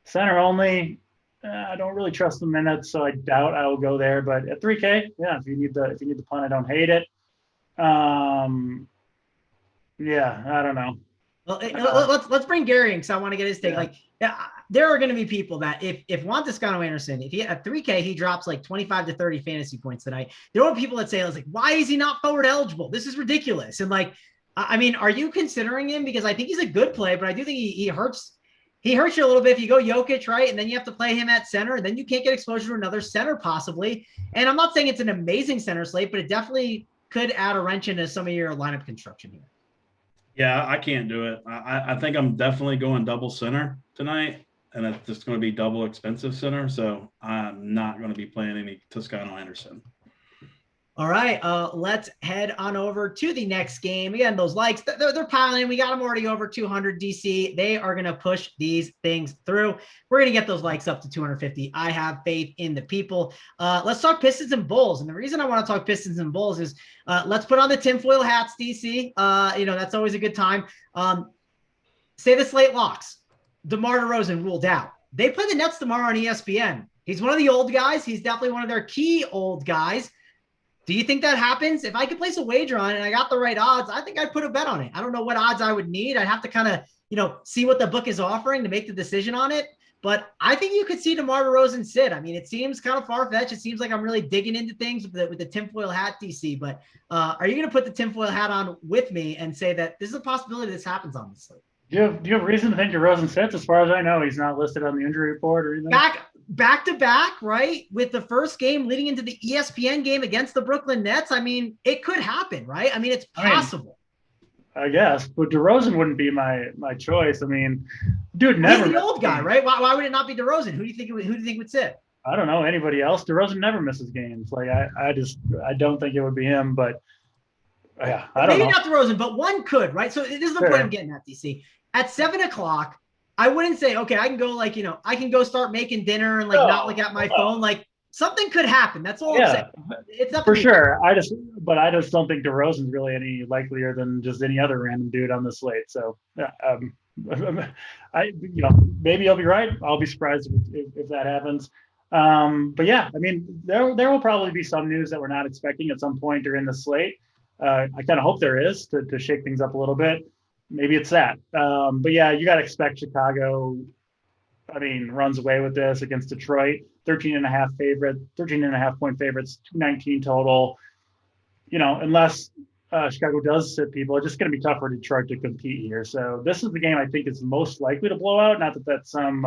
center only, I don't really trust the minutes, so I doubt I will go there. But at 3K, yeah, if you need the punt, I don't hate it. Yeah, I don't know. Well, let's bring Gary in because I want to get his take. Like, there are going to be people that if Juan Toscano-Anderson, if he at 3K he drops like 25 to 30 fantasy points tonight, there are people that say, like, why is he not forward eligible? This is ridiculous. And like, I mean, are you considering him? Because I think he's a good play, but I do think he hurts. He hurts you a little bit if you go Jokic, right? And then you have to play him at center, and then you can't get exposure to another center possibly. And I'm not saying it's an amazing center slate, but it definitely could add a wrench into some of your lineup construction here. Yeah, I can't do it. I think I'm definitely going double center tonight, and it's just going to be double expensive center. So I'm not going to be playing any Toscano Anderson. All right, let's head on over to the next game. Again, those likes, they're piling. We got them already over 200 DC. They are going to push these things through. We're going to get those likes up to 250. I have faith in the people. Let's talk Pistons and Bulls. And the reason I want to talk Pistons and Bulls is let's put on the tinfoil hats, DC. That's always a good time. Say the slate locks. DeMar DeRozan ruled out. They play the Nets tomorrow on ESPN. He's one of the old guys. He's definitely one of their key old guys. Do you think that happens? If I could place a wager on it and I got the right odds, I think I'd put a bet on it. I don't know what odds I would need. I'd have to kind of, see what the book is offering to make the decision on it. But I think you could see DeMar DeRozan sit. I mean, it seems kind of far-fetched. It seems like I'm really digging into things with the tinfoil hat, DC. But are you going to put the tinfoil hat on with me and say that this is a possibility this happens on this slate? Do you have reason to think DeRozan sits? As far as I know, he's not listed on the injury report or anything. Back to back, right? With the first game leading into the ESPN game against the Brooklyn Nets. I mean, it could happen, right? I mean, it's possible. I guess, but DeRozan wouldn't be my choice. I mean, dude, never. He's the old guy, right? Why would it not be DeRozan? Who do you think would sit? I don't know anybody else. DeRozan never misses games. Like I don't think it would be him. But yeah, I don't know. Maybe not DeRozan, but one could, right? So this is the point I'm getting at, DC. At 7:00. I wouldn't say, okay, I can go I can go start making dinner and not look at my phone. Like something could happen. That's all I'm saying. It's up for sure. I just don't think DeRozan's really any likelier than just any other random dude on the slate. So maybe I'll be right. I'll be surprised if that happens. But yeah, I mean, there will probably be some news that we're not expecting at some point during the slate. I kind of hope there is to shake things up a little bit. Maybe it's that. But yeah, you got to expect Chicago, runs away with this against Detroit. 13.5 point favorites, 219 total. Unless Chicago does sit people, it's just going to be tough for Detroit to compete here. So this is the game I think is most likely to blow out. Not that that's some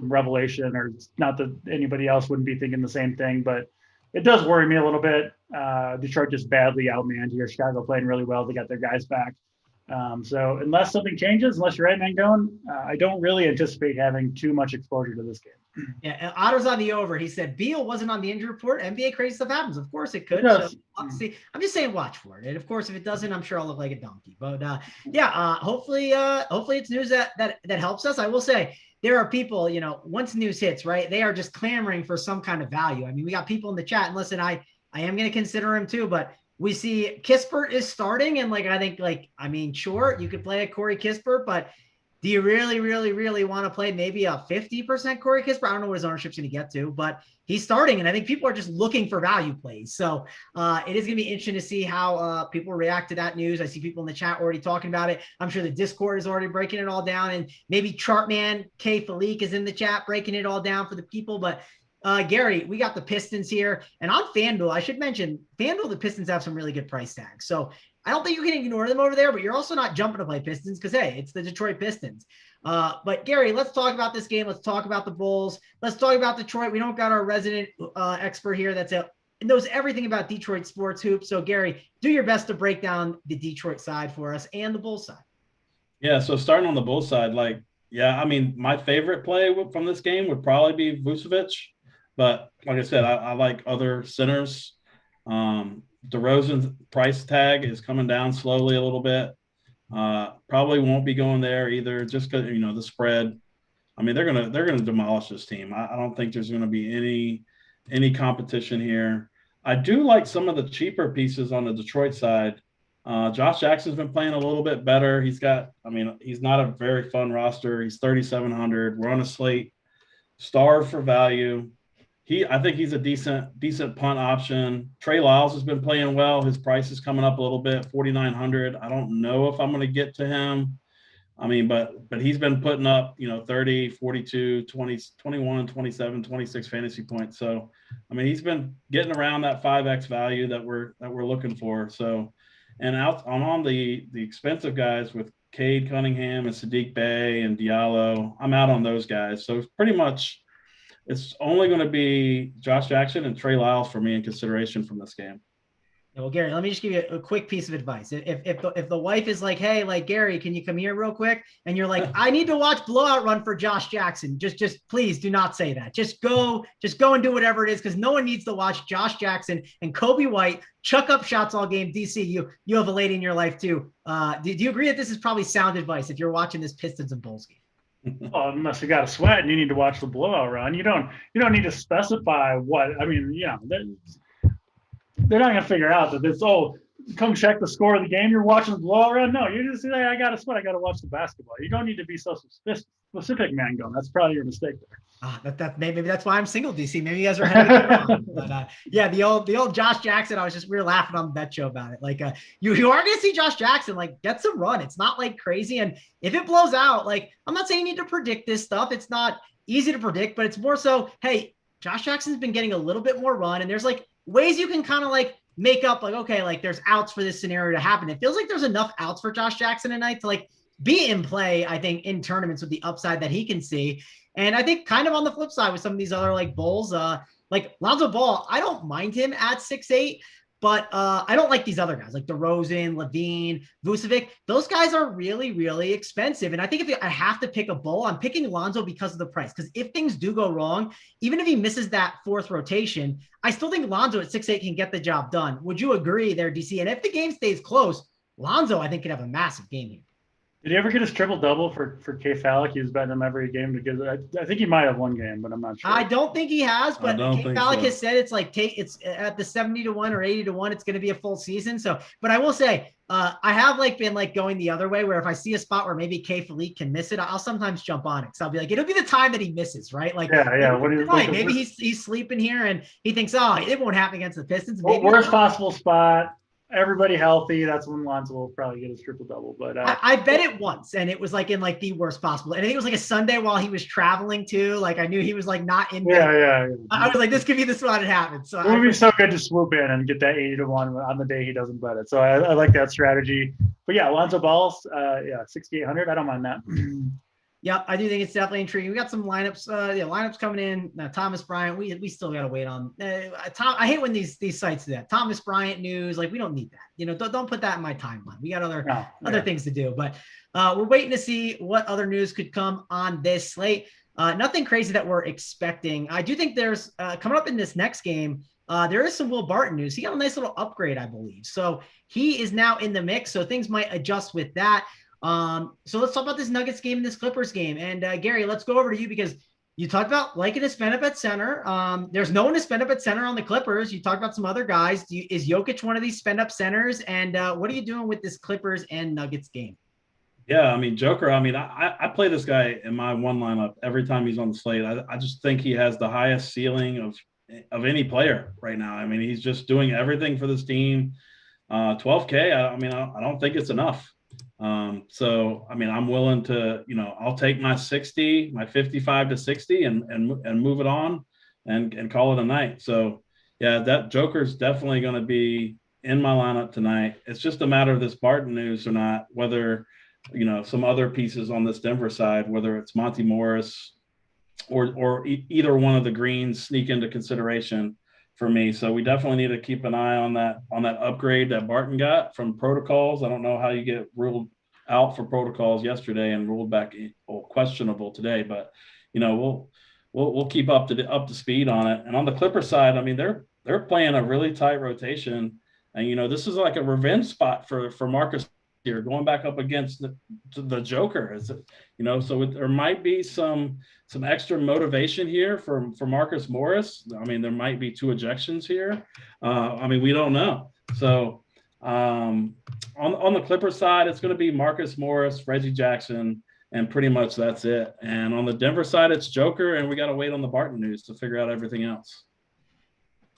revelation, or not that anybody else wouldn't be thinking the same thing, but it does worry me a little bit. Detroit just badly outmanned here. Chicago playing really well. They got their guys back. So unless something changes, unless you're right man going, I don't really anticipate having too much exposure to this game. Yeah, Otto's on the over. He said Beal wasn't on the injury report. NBA crazy stuff happens. Of course it could. Yes. So let's see. I'm just saying watch for it. And of course, if it doesn't, I'm sure I'll look like a donkey. But hopefully it's news that helps us. I will say there are people, once news hits, right? They are just clamoring for some kind of value. I mean, we got people in the chat, and listen, I am going to consider him too, but we see Kispert is starting, and I think sure, you could play a Corey Kispert, but do you really, really, really want to play maybe a 50% Corey Kispert? I don't know what his ownership's going to get to, but he's starting, and I think people are just looking for value plays. So it is going to be interesting to see how people react to that news. I see people in the chat already talking about it. I'm sure the Discord is already breaking it all down, and maybe Chartman K. Falik is in the chat breaking it all down for the people. But Gary, we got the Pistons here, and on FanDuel, I should mention, FanDuel, the Pistons have some really good price tags. So I don't think you can ignore them over there, but you're also not jumping to play Pistons because, hey, it's the Detroit Pistons. But Gary, let's talk about this game. Let's talk about the Bulls. Let's talk about Detroit. We don't got our resident expert here that's knows everything about Detroit sports hoops. So Gary, do your best to break down the Detroit side for us and the Bulls side. Yeah, so starting on the Bulls side, my favorite play from this game would probably be Vucevic. But like I said, I like other centers. DeRozan's price tag is coming down slowly a little bit. Probably won't be going there either, just because the spread. I mean, they're gonna demolish this team. I don't think there's gonna be any competition here. I do like some of the cheaper pieces on the Detroit side. Josh Jackson's been playing a little bit better. He's not a very fun roster. He's 3,700. We're on a slate. Starved for value. I think he's a decent punt option. Trey Lyles has been playing well. His price is coming up a little bit, 4,900. I don't know if I'm going to get to him. I mean, but he's been putting up, 30, 42, 20, 21, 27, 26 fantasy points. So, I mean, he's been getting around that 5x value that we're looking for. So, and on the expensive guys with Cade Cunningham and Sadiq Bey and Diallo, I'm out on those guys. So pretty much it's only going to be Josh Jackson and Trey Lyles for me in consideration from this game. Well, Gary, let me just give you a quick piece of advice. If the wife is like, hey, Gary, can you come here real quick? And you're like, I need to watch blowout run for Josh Jackson. Just please do not say that. Just go and do whatever it is, because no one needs to watch Josh Jackson and Kobe White chuck up shots all game. DC, you have a lady in your life too. Do you agree that this is probably sound advice if you're watching this Pistons and Bulls game? Well, unless you got a sweat and you need to watch the blowout run, you don't need to specify what. I mean, they're not going to figure out that this. Oh, come check the score of the game. You're watching the blowout run. No, you just say, I got a sweat. I got to watch the basketball. You don't need to be so specific, man. That's probably your mistake there. Maybe that's why I'm single, DC. Maybe you guys are heading but the old Josh Jackson. We were laughing on the bet show about it. You are going to see Josh Jackson get some run. It's not crazy, and if it blows out, I'm not saying you need to predict this stuff. It's not easy to predict, but it's more so, hey, Josh Jackson's been getting a little bit more run, and there's ways you can kind of make up there's outs for this scenario to happen. It feels like there's enough outs for Josh Jackson tonight to be in play, I think, in tournaments with the upside that he can see. And I think kind of on the flip side with some of these other Bulls, Lonzo Ball, I don't mind him at 6'8", but I don't like these other guys like DeRozan, Levine, Vucevic. Those guys are really, really expensive. And I think if I have to pick a Bull, I'm picking Lonzo because of the price. Because if things do go wrong, even if he misses that fourth rotation, I still think Lonzo at 6'8" can get the job done. Would you agree there, DC? And if the game stays close, Lonzo, I think, could have a massive game here. Did he ever get his triple-double for K. Falik? He was betting him every game to get it. I think he might have one game, but I'm not sure. I don't think he has, but K. Falik has said it's it's at the 70-1 or 80-1. It's going to be a full season. So, but I will say, I have been going the other way, where if I see a spot where maybe K. Falik can miss it, I'll sometimes jump on it. So I'll be it'll be the time that he misses, right? Maybe he's sleeping here and he thinks, it won't happen against the Pistons. Maybe worst possible spot. Everybody healthy. That's when Lonzo will probably get his triple-double. But I bet it once, and it was in the worst possible. And I think it was a Sunday while he was traveling too. I knew he was not in. Yeah. I was this could be the spot it happened. So it would be so good to swoop in and get that 80-1 on the day he doesn't bet it. So I like that strategy. But yeah, Lonzo Ball's 6,800. I don't mind that. Yep, I do think it's definitely intriguing. We got some lineups, lineups coming in. Thomas Bryant, we still got to wait on. I hate when these sites do that. Thomas Bryant news, we don't need that. Don't put that in my timeline. We got other things to do. But we're waiting to see what other news could come on this slate. Nothing crazy that we're expecting. I do think there's coming up in this next game, there is some Will Barton news. He got a nice little upgrade, I believe. So he is now in the mix. So things might adjust with that. So let's talk about this Nuggets game and this Clippers game. And Gary, let's go over to you because you talked about liking to spend up at center. There's no one to spend up at center on the Clippers. You talked about some other guys. Is Jokic one of these spend up centers? And what are you doing with this Clippers and Nuggets game? Yeah, I mean, Joker, I mean, I play this guy in my one lineup every time he's on the slate. I just think he has the highest ceiling of any player right now. I mean, he's just doing everything for this team. 12K, I mean, I don't think it's enough. So, I mean, I'm willing to, I'll take my 60, my 55 to 60 and move it on and call it a night. So, yeah, that Joker's definitely going to be in my lineup tonight. It's just a matter of this Barton news or not, whether, some other pieces on this Denver side, whether it's Monty Morris or either one of the greens sneak into consideration for me. So we definitely need to keep an eye on that upgrade that Barton got from protocols. I don't know how you get ruled out for protocols yesterday and ruled back questionable today, but we'll keep up to speed on it. And on the Clipper side, I mean, they're playing a really tight rotation, and this is like a revenge spot for Marcus here, going back up against the Joker. So there might be some extra motivation here for Marcus Morris. I mean, there might be 2 ejections here. I mean, we don't know. So on the Clipper side, it's going to be Marcus Morris, Reggie Jackson, and pretty much that's it. And on the Denver side, it's Joker, and we got to wait on the Barton news to figure out everything else.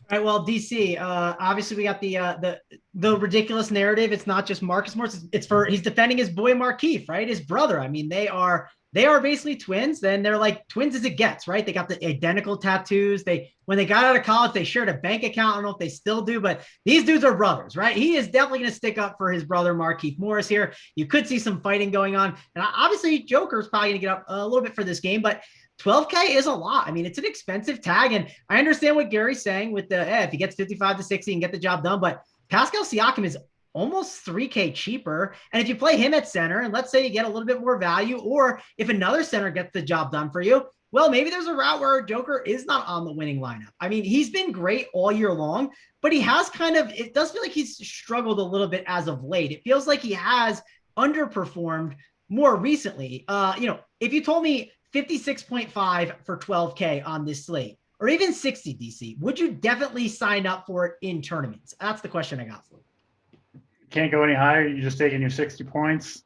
All right, well, DC, obviously we got the ridiculous narrative. It's not just Marcus Morris. He's defending his boy Markieff, right? His brother. I mean, they are basically twins. Then they're like twins as it gets, right? They got the identical tattoos. When they got out of college, they shared a bank account. I don't know if they still do, but these dudes are brothers, right? He is definitely going to stick up for his brother Markieff Morris here. You could see some fighting going on, and obviously Joker's probably going to get up a little bit for this game, but 12K is a lot. I mean, it's an expensive tag, and I understand what Gary's saying with if he gets 55 to 60 and get the job done, but Pascal Siakam is almost 3K cheaper. And if you play him at center, and let's say you get a little bit more value, or if another center gets the job done for you, well, maybe there's a route where Joker is not on the winning lineup. I mean, he's been great all year long, but he has it does feel like he's struggled a little bit as of late. It feels like he has underperformed more recently. If you told me 56.5 for 12K on this slate, or even 60 DC, would you definitely sign up for it in tournaments? That's the question I got for you. Can't go any higher. You're just taking your 60 points.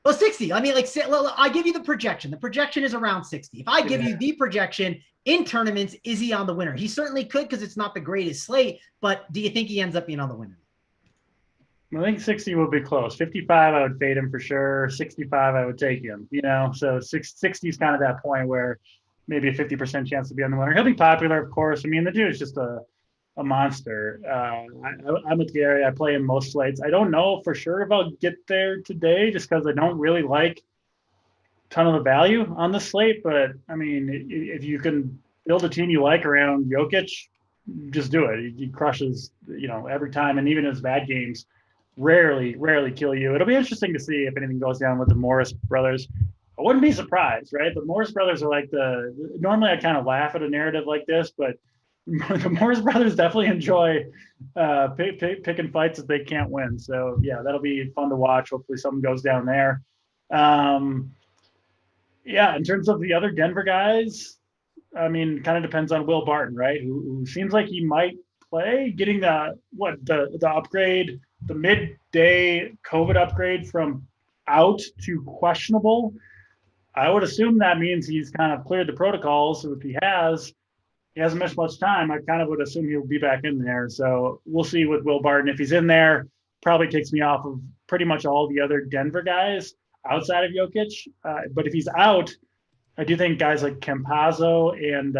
Well, 60. I mean, I give you the projection. The projection is around 60. If I give you the projection in tournaments, is he on the winner? He certainly could, because it's not the greatest slate, but do you think he ends up being on the winner? I think 60 will be close. 55, I would fade him for sure. 65, I would take him, So 60 is kind of that point where maybe a 50% chance to be on the winner. He'll be popular, of course. I mean, the dude is just a monster. I'm with Gary. I play in most slates. I don't know for sure if I'll get there today just because I don't really like a ton of the value on the slate. But, I mean, if you can build a team you like around Jokic, just do it. He crushes, every time. And even his bad games, rarely kill you. It'll be interesting to see if anything goes down with the Morris brothers. I wouldn't be surprised, right? The Morris brothers are like normally I kind of laugh at a narrative like this, but the Morris brothers definitely enjoy picking fights that they can't win. So yeah, that'll be fun to watch. Hopefully something goes down there. In terms of the other Denver guys, I mean, kind of depends on Will Barton, right? Who seems like he might play, getting the upgrade, the midday COVID upgrade from out to questionable. I would assume that means he's kind of cleared the protocols. So if he hasn't missed much time, I kind of would assume he'll be back in there. So we'll see with Will Barton. If he's in there, probably takes me off of pretty much all the other Denver guys outside of Jokic. But if he's out, I do think guys like Campazzo and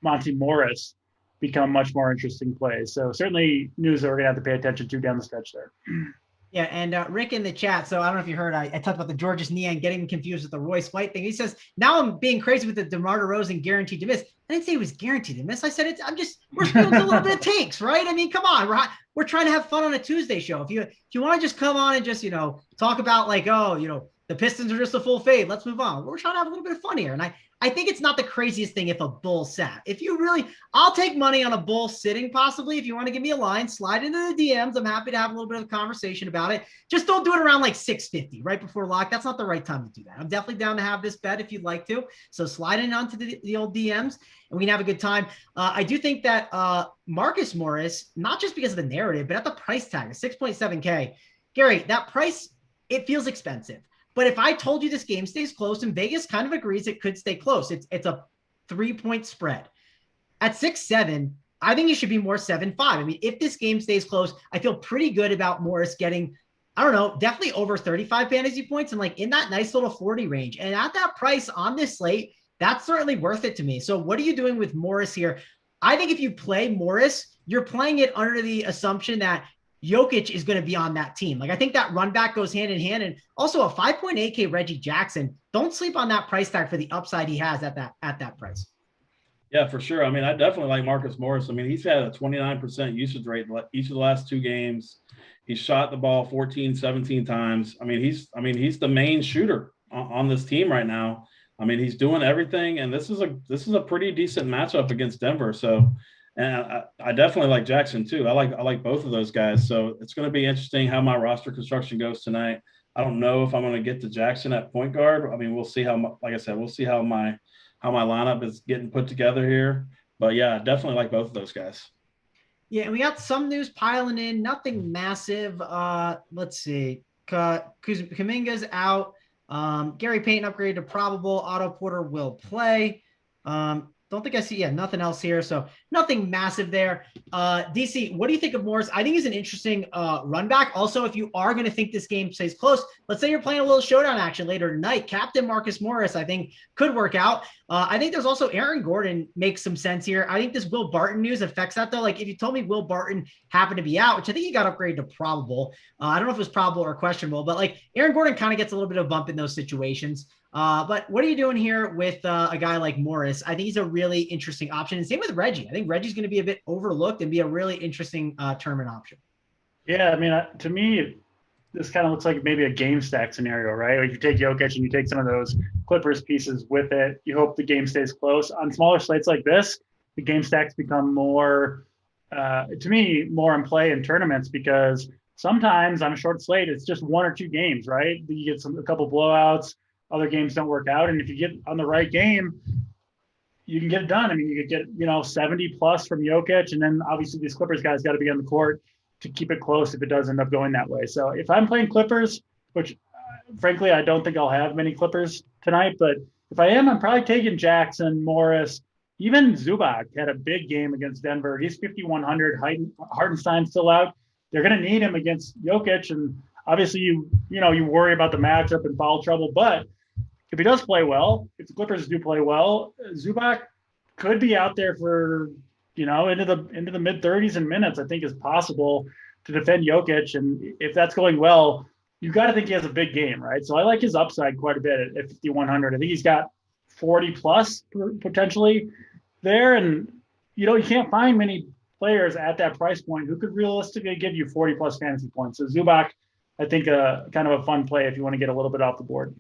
Monty Morris become much more interesting plays. So certainly news that we're going to have to pay attention to down the stretch there. Yeah, and Rick in the chat, so I don't know if you heard, I talked about the Georges Niang getting him confused with the Royce White thing. He says, now I'm being crazy with the DeMar DeRozan guaranteed to miss. I didn't say he was guaranteed to miss. I said, we're spilling a little bit of takes, right? I mean, come on, we're trying to have fun on a Tuesday show. If you want to just come on and just, talk about like, the Pistons are just a full fade. Let's move on. We're trying to have a little bit of fun here. And I think it's not the craziest thing if a bull sat. If you really, I'll take money on a bull sitting possibly. If you want to give me a line, slide into the DMs. I'm happy to have a little bit of a conversation about it. Just don't do it around like 650 right before lock. That's not the right time to do that. I'm definitely down to have this bet if you'd like to. So slide in onto the old DMs and we can have a good time. I do think that Marcus Morris, not just because of the narrative, but at the price tag of 6.7K, Gary, that price, it feels expensive. But if I told you this game stays close, and Vegas kind of agrees it could stay close, it's a 3-point spread. At 6-7, I think it should be more 7-5. I mean, if this game stays close, I feel pretty good about Morris getting, I don't know, definitely over 35 fantasy points and like in that nice little 40 range. And at that price on this slate, that's certainly worth it to me. So what are you doing with Morris here? I think if you play Morris, you're playing it under the assumption that Jokic is going to be on that team. Like I think that run back goes hand in hand. And also a 5.8K Reggie Jackson. Don't sleep on that price tag for the upside he has at that price. Yeah, for sure. I mean, I definitely like Marcus Morris. I mean, he's had a 29% usage rate each of the last 2 games. He shot the ball 14, 17 times. I mean, he's the main shooter on this team right now. I mean, he's doing everything, and this is a pretty decent matchup against Denver. So, and I definitely like Jackson too. I like both of those guys. So it's going to be interesting how my roster construction goes tonight. I don't know if I'm going to get to Jackson at point guard. I mean, we'll see how, like I said, we'll see how my lineup is getting put together here. But yeah, I definitely like both of those guys. Yeah, and we got some news piling in. Nothing massive. Let's see. Kuminga's out. Gary Payton upgraded to probable. Otto Porter will play. Don't think I see, nothing else here. So nothing massive there. DC, what do you think of Morris? I think he's an interesting run back. Also, if you are going to think this game stays close, let's say you're playing a little showdown action later tonight, Captain Marcus Morris, I think could work out. I think there's also Aaron Gordon makes some sense here. I think this Will Barton news affects that though. Like if you told me Will Barton happened to be out, which I think he got upgraded to probable. I don't know if it was probable or questionable, but like Aaron Gordon kind of gets a little bit of a bump in those situations. But what are you doing here with a guy like Morris? I think he's a really interesting option. And same with Reggie. I think Reggie's going to be a bit overlooked and be a really interesting tournament option. Yeah, I mean, to me, this kind of looks like maybe a game stack scenario, right? Like you take Jokic and you take some of those Clippers pieces with it. You hope the game stays close. On smaller slates like this, the game stacks become more, to me, more in play in tournaments because sometimes on a short slate, it's just 1 or 2 games, right? You get a couple blowouts. Other games don't work out. And if you get on the right game, you can get it done. I mean, you could get, 70 plus from Jokic. And then obviously these Clippers guys got to be on the court to keep it close if it does end up going that way. So if I'm playing Clippers, which frankly, I don't think I'll have many Clippers tonight, but if I am, I'm probably taking Jackson, Morris, even Zubac had a big game against Denver. He's 5,100. Hartenstein's still out. They're going to need him against Jokic. And obviously you worry about the matchup and foul trouble, but if he does play well, if the Clippers do play well, Zubac could be out there for, into the mid-30s in minutes, I think is possible to defend Jokic. And if that's going well, you got to think he has a big game, right? So I like his upside quite a bit at 5,100. I think he's got 40 plus potentially there. And, you can't find many players at that price point who could realistically give you 40 plus fantasy points. So Zubac, I think kind of a fun play if you want to get a little bit off the board.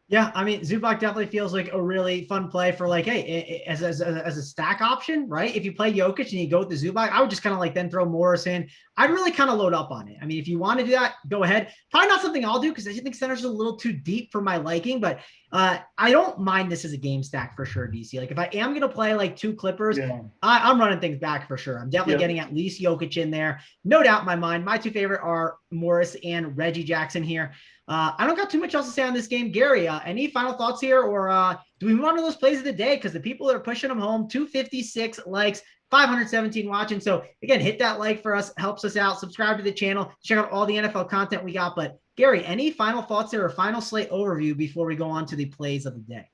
Yeah, I mean, Zubac definitely feels like a really fun play for like, hey, as a stack option, right? If you play Jokic and you go with the Zubac, I would just kind of like then throw Morris in. I'd really kind of load up on it. I mean, if you want to do that, go ahead. Probably not something I'll do because I think centers are a little too deep for my liking, but I don't mind this as a game stack for sure, DC. Like if I am going to play like 2 Clippers, I'm running things back for sure. I'm definitely getting at least Jokic in there. No doubt in my mind. My 2 favorite are Morris and Reggie Jackson here. I don't got too much else to say on this game. Gary, any final thoughts here, or do we move on to those plays of the day? Because the people are pushing them home. 256 likes, 517 watching. So again, hit that like for us, helps us out. Subscribe to the channel. Check out all the NFL content we got. But Gary, any final thoughts there or final slate overview before we go on to the plays of the day?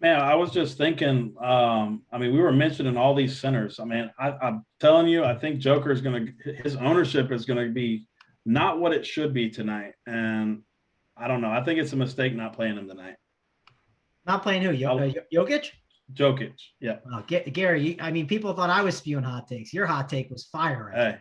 Man, I was just thinking, we were mentioning all these centers. I mean, I'm telling you, I think Joker is his ownership is going to be not what it should be tonight. And I don't know. I think it's a mistake not playing him tonight. Not playing who? Jokic? Jokic, yeah. Gary, people thought I was spewing hot takes. Your hot take was fire. Right?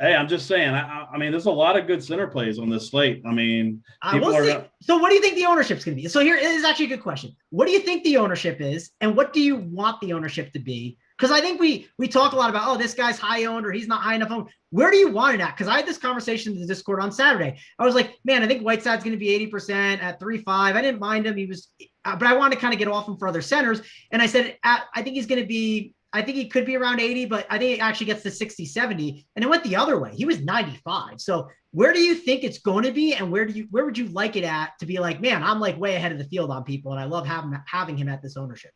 Hey, I'm just saying. I mean, there's a lot of good center plays on this slate. I mean, people we'll see. are. So what do you think the ownership's going to be? So here is actually a good question. What do you think the ownership is, and what do you want the ownership to be? Because I think we talk a lot about, oh, this guy's high owned or he's not high enough owned. Where do you want it at? Because I had this conversation in the Discord on Saturday. I was like, man, I think Whiteside's going to be 80% at 3.5. I didn't mind him. He was, but I wanted to kind of get off him for other centers. And I said, I think he's going to be, I think he could be around 80, but I think it actually gets to 60, 70. And it went the other way. He was 95. So where do you think it's going to be? And where would you like it at to be like, man, I'm like way ahead of the field on people. And I love having him at this ownership.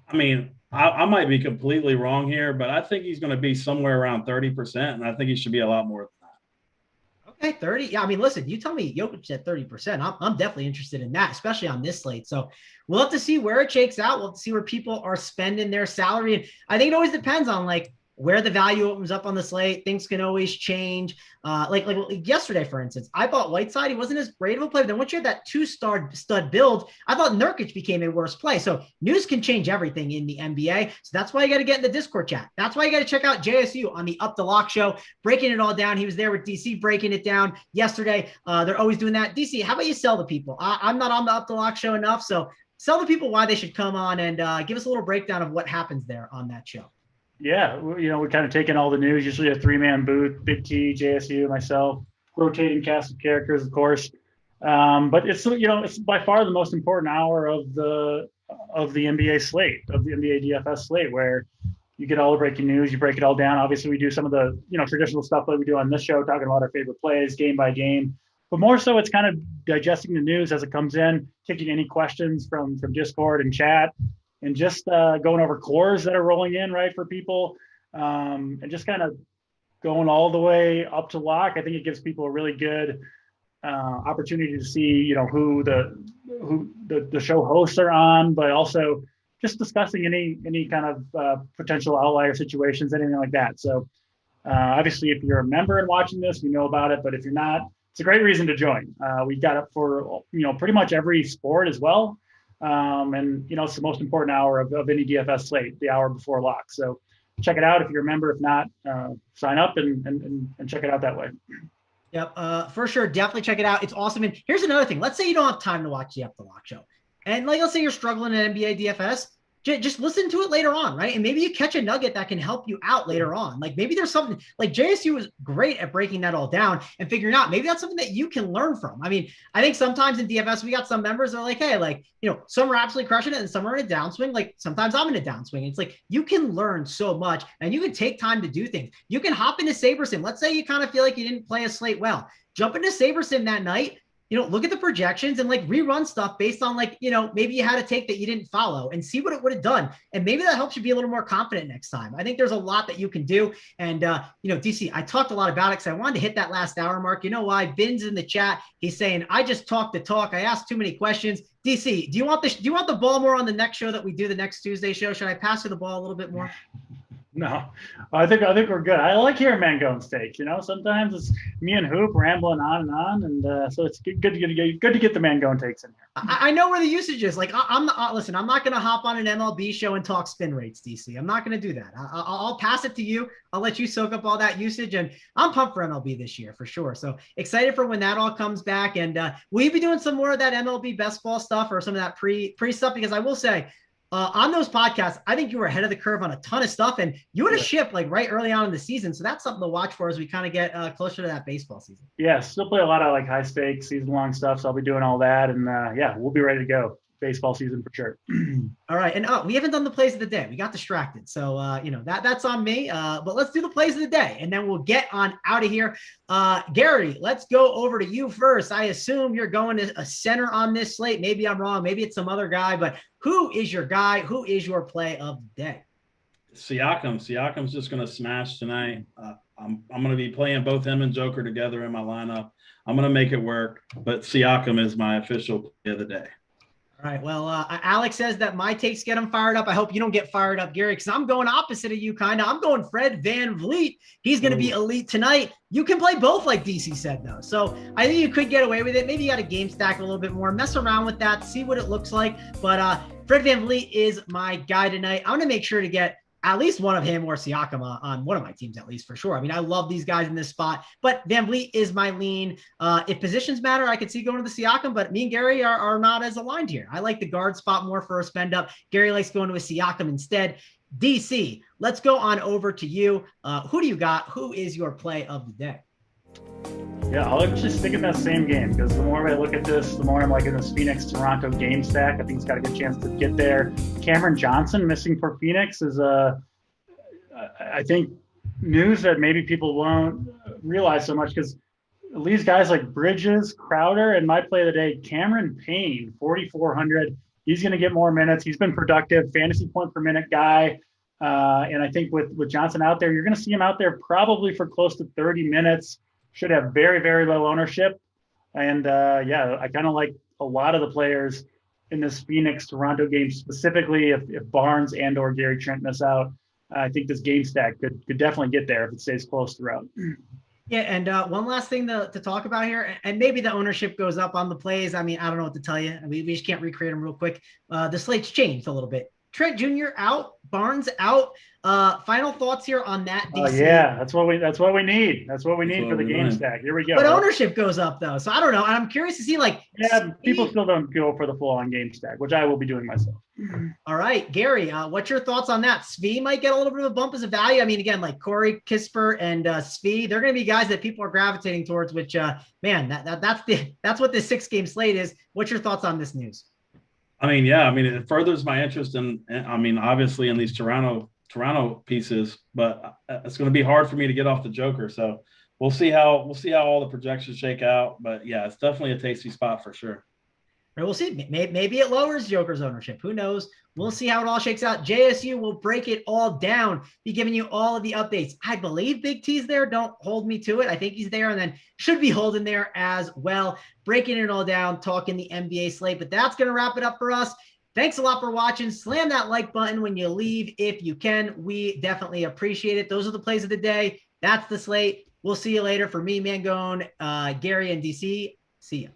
I mean, I might be completely wrong here, but I think he's going to be somewhere around 30%. And I think he should be a lot more than that. Okay, 30. Yeah, I mean, listen, you tell me Jokic at 30%. I'm definitely interested in that, especially on this slate. So we'll have to see where it shakes out. We'll have to see where people are spending their salary. And I think it always depends on like where the value opens up on the slate. Things can always change. Like yesterday, for instance, I thought Whiteside, he wasn't as great of a player. Then once you had that 2-star stud build, I thought Nurkic became a worse play. So news can change everything in the NBA. So that's why you got to get in the Discord chat. That's why you got to check out JSU on the Up the Lock show, breaking it all down. He was there with DC breaking it down yesterday. They're always doing that. DC, how about you sell the people? I'm not on the Up the Lock show enough. So sell the people why they should come on and give us a little breakdown of what happens there on that show. Yeah, we're kind of taking all the news, usually a 3-man booth, BigT, JSU, myself, rotating cast of characters, of course. But it's, it's by far the most important hour of the NBA slate, of the NBA DFS slate, where you get all the breaking news, you break it all down. Obviously, we do some of the, traditional stuff that we do on this show, talking about our favorite plays, game by game. But more so, it's kind of digesting the news as it comes in, taking any questions from Discord and chat, and just going over cores that are rolling in, right, for people, and just kind of going all the way up to lock. I think it gives people a really good opportunity to see, who the show hosts are on, but also just discussing any kind of potential outlier situations, anything like that. So obviously, if you're a member and watching this, you know about it. But if you're not, it's a great reason to join. We got it for pretty much every sport as well. And it's the most important hour of any DFS slate, the hour before lock. So check it out if you're a member. If not, sign up and check it out that way. Yep, for sure. Definitely check it out. It's awesome. And here's another thing. Let's say you don't have time to watch the Up the Lock show. And let's say you're struggling at NBA DFS. Just listen to it later on, right? And maybe you catch a nugget that can help you out later on. Like maybe there's something like JSU was great at breaking that all down and figuring out maybe that's something that you can learn from. I mean, I think sometimes in DFS, we got some members that are like, hey, some are absolutely crushing it and some are in a downswing. Like sometimes I'm in a downswing. It's like you can learn so much and you can take time to do things. You can hop into SaberSim. Let's say you kind of feel like you didn't play a slate well. Jump into SaberSim that night. Look at the projections and rerun stuff based on maybe you had a take that you didn't follow and see what it would have done. And maybe that helps you be a little more confident next time. I think there's a lot that you can do. And, DC, I talked a lot about it because I wanted to hit that last hour mark. You know why? Ben's in the chat. He's saying, I just talk the talk. I asked too many questions. DC, do you want the ball more on the next show that we do the next Tuesday show? Should I pass you the ball a little bit more? No, I think we're good. I like hearing Mangone's takes. Sometimes it's me and Hoop rambling on, and so it's good to get the Mangone takes in here. I know where the usage is. Like I'm not going to hop on an MLB show and talk spin rates, DC. I'm not going to do that. I'll pass it to you. I'll let you soak up all that usage, and I'm pumped for MLB this year for sure. So excited for when that all comes back, and will you be doing some more of that MLB best ball stuff or some of that pre stuff? Because I will say, on those podcasts, I think you were ahead of the curve on a ton of stuff, and you had a ship right early on in the season. So that's something to watch for as we kind of get closer to that baseball season. Yeah, still play a lot of high stakes season long stuff. So I'll be doing all that, and we'll be ready to go. Baseball season for sure. All right. And we haven't done the plays of the day. We got distracted. So, that's on me. But let's do the plays of the day and then we'll get on out of here. Gary, let's go over to you first. I assume you're going to a center on this slate. Maybe I'm wrong. Maybe it's some other guy, but who is your guy? Who is your play of the day? Siakam's just going to smash tonight. I'm going to be playing both him and Joker together in my lineup. I'm going to make it work, but Siakam is my official play of the day. All right. Well, Alex says that my takes get him fired up. I hope you don't get fired up, Gary, because I'm going opposite of you, kind of. I'm going Fred VanVleet. He's going to be elite tonight. You can play both, like DC said, though. So I think you could get away with it. Maybe you got to game stack a little bit more, mess around with that, see what it looks like. But Fred VanVleet is my guy tonight. I'm going to make sure to get at least one of him or Siakam on one of my teams, at least for sure. I mean, I love these guys in this spot, but VanVleet is my lean. If positions matter, I could see going to the Siakam, but me and Gary are not as aligned here. I like the guard spot more for a spend up. Gary likes going to a Siakam instead. DC, let's go on over to you. Who do you got? Who is your play of the day? Yeah, I'll actually stick in that same game because the more I look at this, the more I'm liking this Phoenix-Toronto game stack. I think he's got a good chance to get there. Cameron Johnson missing for Phoenix is, I think, news that maybe people won't realize so much because these guys like Bridges, Crowder, and my play of the day, Cameron Payne, 4,400. He's going to get more minutes. He's been productive, fantasy point per minute guy. And I think with Johnson out there, you're going to see him out there probably for close to 30 minutes. Should have very, very low ownership. And yeah, I kind of like a lot of the players in this Phoenix-Toronto game, specifically if Barnes and or Gary Trent miss out. I think this game stack could definitely get there if it stays close throughout. Yeah, and one last thing to talk about here, and maybe the ownership goes up on the plays. I mean, I don't know what to tell you. I mean, we just can't recreate them real quick. The slate's changed a little bit. Trent Jr. out, Barnes out. Final thoughts here on that. DC. Yeah, that's what we need. That's what we need for the game stack. Here we go. But ownership goes up though, so I don't know. I'm curious to see people still don't go for the full on game stack, which I will be doing myself. All right, Gary, what's your thoughts on that? Svi might get a little bit of a bump as a value. I mean, again, like Corey Kispert and Svi, they're going to be guys that people are gravitating towards. Which, man, that's what this 6-game slate is. What's your thoughts on this news? I mean, yeah, I mean, it furthers my interest in, I mean, obviously in these Toronto pieces, but it's going to be hard for me to get off the Joker. So we'll see how all the projections shake out. But yeah, it's definitely a tasty spot for sure. We'll see. Maybe it lowers Joker's ownership. Who knows? We'll see how it all shakes out. JSU will break it all down, be giving you all of the updates. I believe Big T's there. Don't hold me to it. I think he's there and then should be holding there as well. Breaking it all down, talking the NBA slate. But that's going to wrap it up for us. Thanks a lot for watching. Slam that like button when you leave if you can. We definitely appreciate it. Those are the plays of the day. That's the slate. We'll see you later. For me, Mangone, Gary, and DC. See ya.